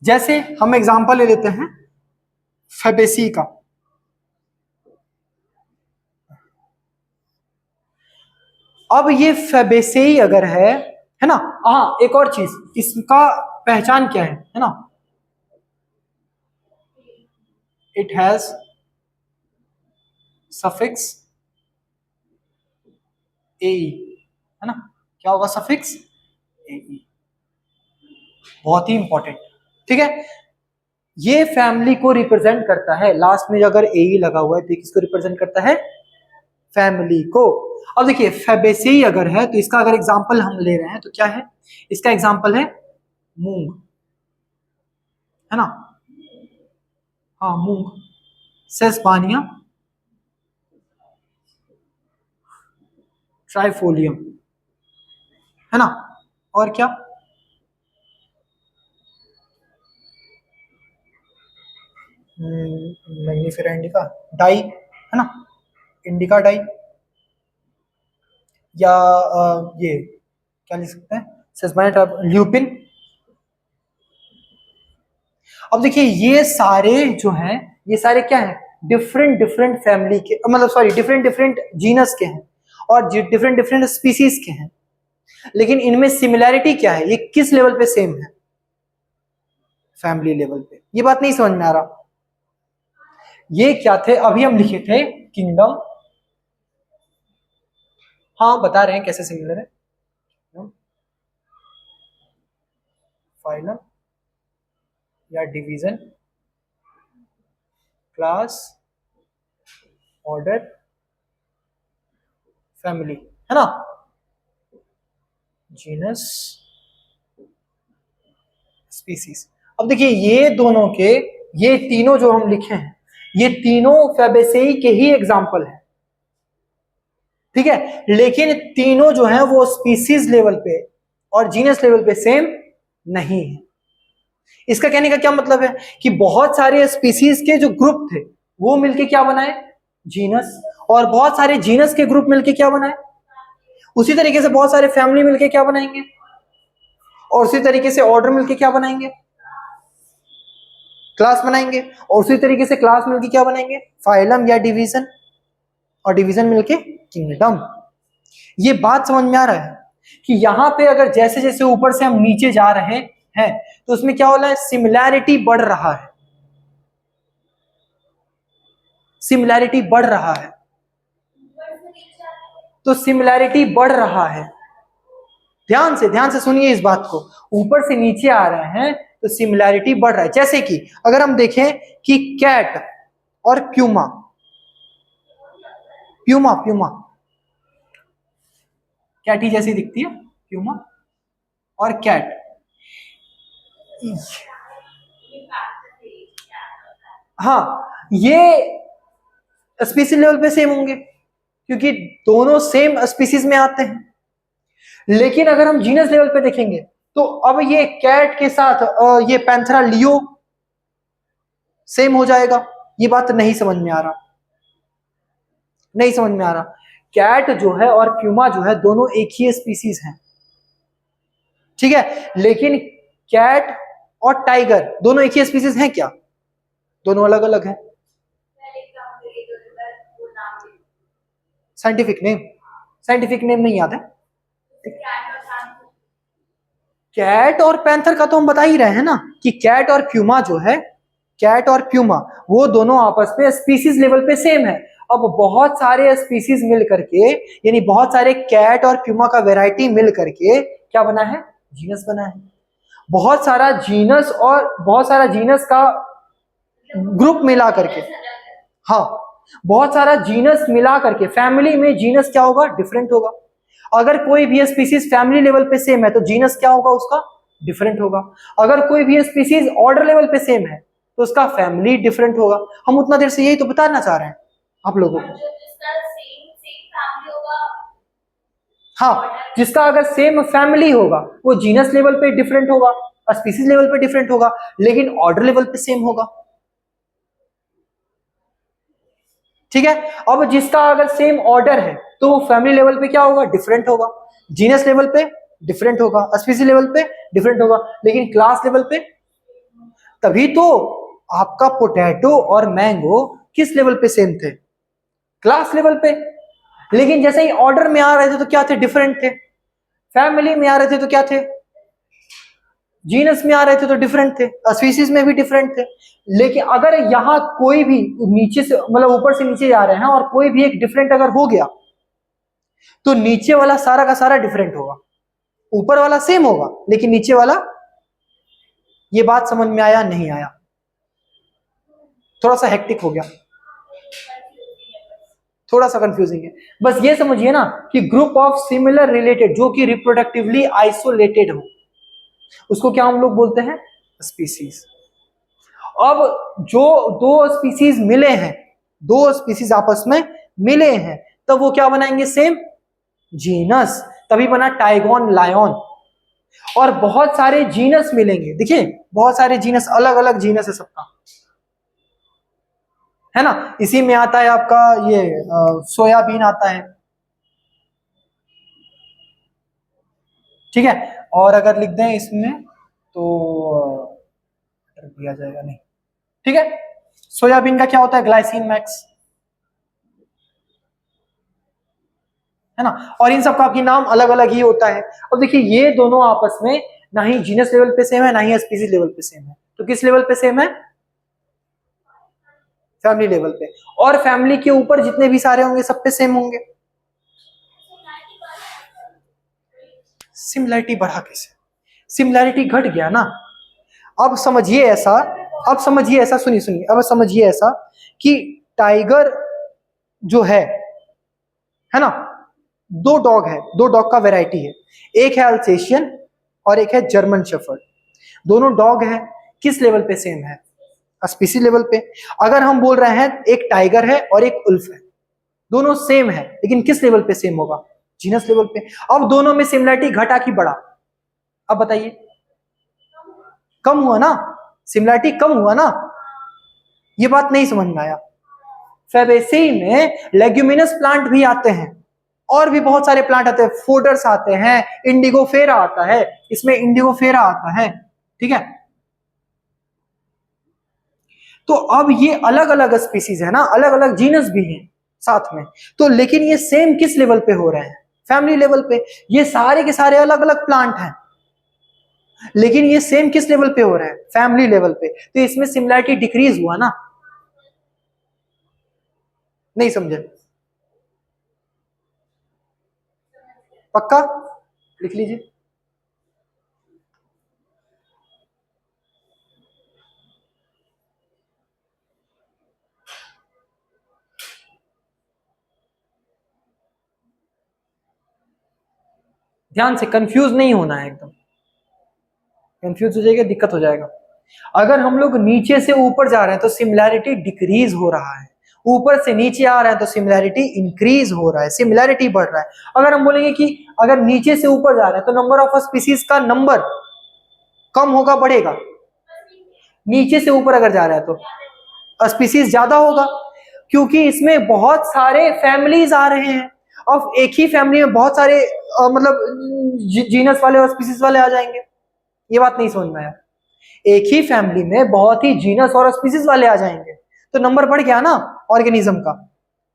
Speaker 1: जैसे हम एग्जांपल ले लेते हैं फैबेसी का। अब ये फैबेसी अगर है ना। हाँ एक और चीज, इसका पहचान क्या है ना, इट हैज सफिक्स ए, है ना। क्या होगा, सफिक्स ए, बहुत ही इंपॉर्टेंट, ठीक है। ये फैमिली को रिप्रेजेंट करता है, लास्ट में अगर ए लगा हुआ है तो किसको रिप्रेजेंट करता है, फैमिली को। अब देखिए फैबेसी अगर है तो इसका अगर एग्जांपल हम ले रहे हैं तो क्या है, इसका एग्जांपल है मूंग, है ना। हाँ मूंग, सेसबानिया ट्राइफोलियम, है ना। और क्या, मैग्नीफेरा इंडिका डाई, है ना, इंडिका डाई, या ये क्या लिख सकते हैं, सेसबानिया ल्यूपिन। अब देखिए ये सारे जो हैं, ये सारे क्या हैं, डिफरेंट डिफरेंट फैमिली के, मतलब सॉरी डिफरेंट डिफरेंट जीनस के हैं और डिफरेंट डिफरेंट स्पीसीज के हैं। लेकिन इनमें सिमिलैरिटी क्या है, ये किस लेवल पे सेम है, फैमिली लेवल पे। ये बात नहीं समझ में आ रहा। ये क्या थे, अभी हम लिखे थे किंगडम, हाँ बता रहे हैं कैसे सिमिलर है, फाइलम या डिवीजन, क्लास, ऑर्डर, फैमिली, है ना, जीनस, स्पीसीज। अब देखिए ये दोनों के, ये तीनों जो हम लिखे हैं, ये तीनों फैबेसेई के ही एग्जाम्पल हैं, ठीक है। लेकिन तीनों जो हैं वो स्पीसीज लेवल पे और जीनस लेवल पे सेम नहीं है। इसका कहने का क्या मतलब है कि बहुत सारे स्पीसीज के जो ग्रुप थे वो मिलके क्या बनाए, जीनस, और बहुत सारे जीनस के ग्रुप मिलके क्या बनाए, उसी तरीके से बहुत सारे फैमिली मिलके क्या बनाएंगे, और उसी तरीके से ऑर्डर मिलके क्या बनाएंगे, क्लास बनाएंगे, और उसी तरीके से क्लास मिलके क्या बनाएंगे, फाइलम या डिवीजन, और डिवीजन मिलके किंगडम। ये बात समझ में आ रहा है कि यहां पे अगर जैसे जैसे ऊपर से हम नीचे जा रहे हैं तो उसमें क्या हो रहा है, सिमिलैरिटी बढ़ रहा है, सिमिलैरिटी बढ़ रहा है, तो सिमिलैरिटी बढ़ रहा है। ध्यान से सुनिए इस बात को, ऊपर से नीचे आ रहे हैं तो सिमिलैरिटी बढ़ रहा है। जैसे कि अगर हम देखें कि कैट और प्यूमा, प्यूमा प्यूमा कैटी जैसी दिखती है, प्यूमा और कैट, हाँ ये स्पीसीज लेवल पे सेम होंगे क्योंकि दोनों सेम स्पीसीज में आते हैं। लेकिन अगर हम जीनस लेवल पे देखेंगे तो अब ये कैट के साथ ये पैंथरा लियो सेम हो जाएगा। ये बात नहीं समझ में आ रहा, नहीं समझ में आ रहा। कैट जो है और प्यूमा जो है दोनों एक ही स्पीसीज हैं, ठीक है। लेकिन कैट और टाइगर दोनों एक ही स्पीसीज हैं क्या? दोनों अलग अलग हैं।
Speaker 2: पहले काम करिए तो एक बार वो नाम ले।
Speaker 1: साइंटिफिक नेम, साइंटिफिक नेम नहीं याद है।
Speaker 2: कैट और पैंथर।
Speaker 1: कैट और पैंथर का तो हम बता ही रहे हैं ना कि कैट और प्यूमा जो है, कैट और प्यूमा वो दोनों आपस में स्पीसीज लेवल पे सेम है। अब बहुत सारे स्पीसीज मिल करके, यानी बहुत सारे कैट और प्यूमा का वैरायटी मिल करके क्या बना है? जीनस बना है। बहुत सारा जीनस और बहुत सारा जीनस का ग्रुप मिला करके, हाँ, बहुत सारा जीनस मिला करके फैमिली में जीनस क्या होगा? डिफरेंट होगा। अगर कोई भी स्पीसीज फैमिली लेवल पे सेम है तो जीनस क्या होगा? उसका डिफरेंट होगा। अगर कोई भी स्पीसीज ऑर्डर लेवल पे सेम है तो उसका फैमिली डिफरेंट होगा। हम उतना देर से यही तो बताना चाह रहे हैं आप लोगों को।
Speaker 2: जिसका सेम सेम फैमिली होगा,
Speaker 1: हाँ, जिसका अगर सेम फैमिली होगा वो जीनस लेवल पे डिफरेंट होगा, स्पीसीज लेवल पे डिफरेंट होगा, लेकिन ऑर्डर लेवल पे सेम होगा। ठीक है। अब जिसका अगर सेम ऑर्डर है तो वो फैमिली लेवल पे क्या होगा? डिफरेंट होगा। जीनस लेवल पे डिफरेंट होगा, स्पीसीज लेवल पे डिफरेंट होगा, लेकिन क्लास लेवल पे। तभी तो आपका पोटैटो और मैंगो किस लेवल पे सेम थे? क्लास लेवल पे। लेकिन जैसे ही ऑर्डर में आ रहे थे तो क्या थे? डिफरेंट थे। फैमिली में आ रहे थे तो क्या थे? जीनस में आ रहे थे तो डिफरेंट थे, स्पीसीज में भी डिफरेंट थे। लेकिन अगर यहां कोई भी नीचे से, मतलब ऊपर से नीचे जा रहे हैं और कोई भी एक डिफरेंट अगर हो गया तो नीचे वाला सारा का सारा डिफरेंट होगा। ऊपर वाला सेम होगा लेकिन नीचे वाला, ये बात समझ में आया? नहीं आया? थोड़ा सा हेक्टिक हो गया, थोड़ा सा कंफ्यूजिंग है। बस ये समझिए ना कि ग्रुप ऑफ सिमिलर रिलेटेड जो कि रिप्रोडक्टिवली आइसोलेटेड हो उसको क्या हम लोग बोलते हैं? स्पीसीज। अब जो दो स्पीसीज मिले हैं, दो स्पीसीज आपस में मिले हैं, तब वो क्या बनाएंगे? Same genus. तभी बना टाइगॉन लायन। और बहुत सारे जीनस मिलेंगे, देखिए बहुत सारे जीनस, अलग अलग जीनस है सबका, है ना। इसी में आता है आपका ये सोयाबीन आता है, ठीक है। और अगर लिख दें इसमें तो दिया जाएगा नहीं, ठीक है। सोयाबीन का क्या होता है? ग्लाइसिन मैक्स, है ना। और इन सब का भी नाम अलग अलग ही होता है। अब देखिए ये दोनों आपस में ना ही जीनस लेवल पे सेम है ना ही स्पीसीज लेवल पे सेम है, तो किस लेवल पे सेम है? फैमिली लेवल पे। और फैमिली के ऊपर जितने भी सारे होंगे सब पे सेम होंगे। सिमिलैरिटी बढ़ा कैसे? सिमिलैरिटी घट गया ना। अब समझिए ऐसा, अब समझिए ऐसा, सुनिए सुनिए, अब समझिए ऐसा कि टाइगर जो है ना, दो डॉग है, दो डॉग का वैरायटी है। एक है अल्सेशियन और एक है जर्मन शेफर्ड। दोनों डॉग हैं, किस लेवल पे सेम है? स्पीसी लेवल पे। अगर हम बोल रहे हैं एक टाइगर है और एक उल्फ है, दोनों सेम है लेकिन किस लेवल पे सेम होगा? जीनस लेवल पे। अब दोनों में सिमिलरिटी घटा कि बढ़ा? अब बताइए। कम हुआ ना, सिमिलरिटी कम हुआ ना। ये बात नहीं समझ में आया? फैबेसी में लेग्यूमिनस प्लांट भी आते हैं और भी बहुत सारे प्लांट आते हैं, फोडर्स आते हैं, इंडिगोफेरा आता है, इसमें इंडिगोफेरा आता है, ठीक है। तो अब ये अलग अलग स्पीसीज है ना, अलग अलग जीनस भी हैं साथ में, तो लेकिन ये सेम किस लेवल पे हो रहे हैं? फैमिली लेवल पे। ये सारे के सारे अलग अलग प्लांट हैं लेकिन ये सेम किस लेवल पे हो रहे हैं? फैमिली लेवल पे। तो इसमें सिमिलरिटी डिक्रीज हुआ ना। नहीं समझे? पक्का लिख लीजिए। ध्यान से, कंफ्यूज नहीं होना है एकदम। कंफ्यूज हो जाएगा, दिक्कत हो जाएगा। अगर हम लोग नीचे से ऊपर जा रहे हैं तो सिमिलैरिटी डिक्रीज हो रहा है, ऊपर से नीचे आ रहे हैं तो सिमिलैरिटी इंक्रीज हो रहा है, सिमिलैरिटी बढ़ रहा है। अगर हम बोलेंगे कि अगर नीचे से ऊपर जा रहे हैं तो नंबर ऑफ स्पीसीज का नंबर कम होगा बढ़ेगा? नीचे से ऊपर अगर जा रहा है तो स्पीसीज ज्यादा होगा, क्योंकि इसमें बहुत सारे फैमिलीज आ रहे हैं। अब एक ही फैमिली में बहुत सारे मतलब जीनस वाले और स्पीसीज वाले आ जाएंगे। ये बात नहीं समझ में आया? एक ही फैमिली में बहुत ही जीनस और स्पीसीज वाले आ जाएंगे, तो नंबर बढ़ गया ना ऑर्गेनिज्म का,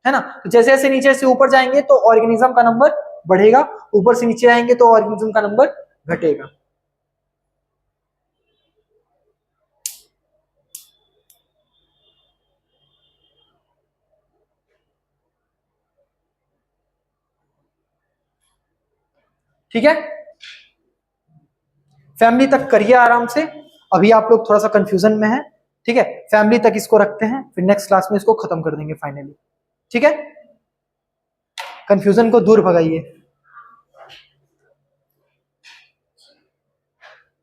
Speaker 1: है ना। तो जैसे जैसे नीचे से ऊपर जाएंगे तो ऑर्गेनिज्म का नंबर बढ़ेगा, ऊपर से नीचे आएंगे तो ऑर्गेनिज्म का नंबर घटेगा। ठीक है, फैमिली तक करिए आराम से, अभी आप लोग थोड़ा सा कंफ्यूजन में है। ठीक है, फैमिली तक इसको रखते हैं, फिर नेक्स्ट क्लास में इसको खत्म कर देंगे फाइनली। ठीक है, कंफ्यूजन को दूर भगाइए।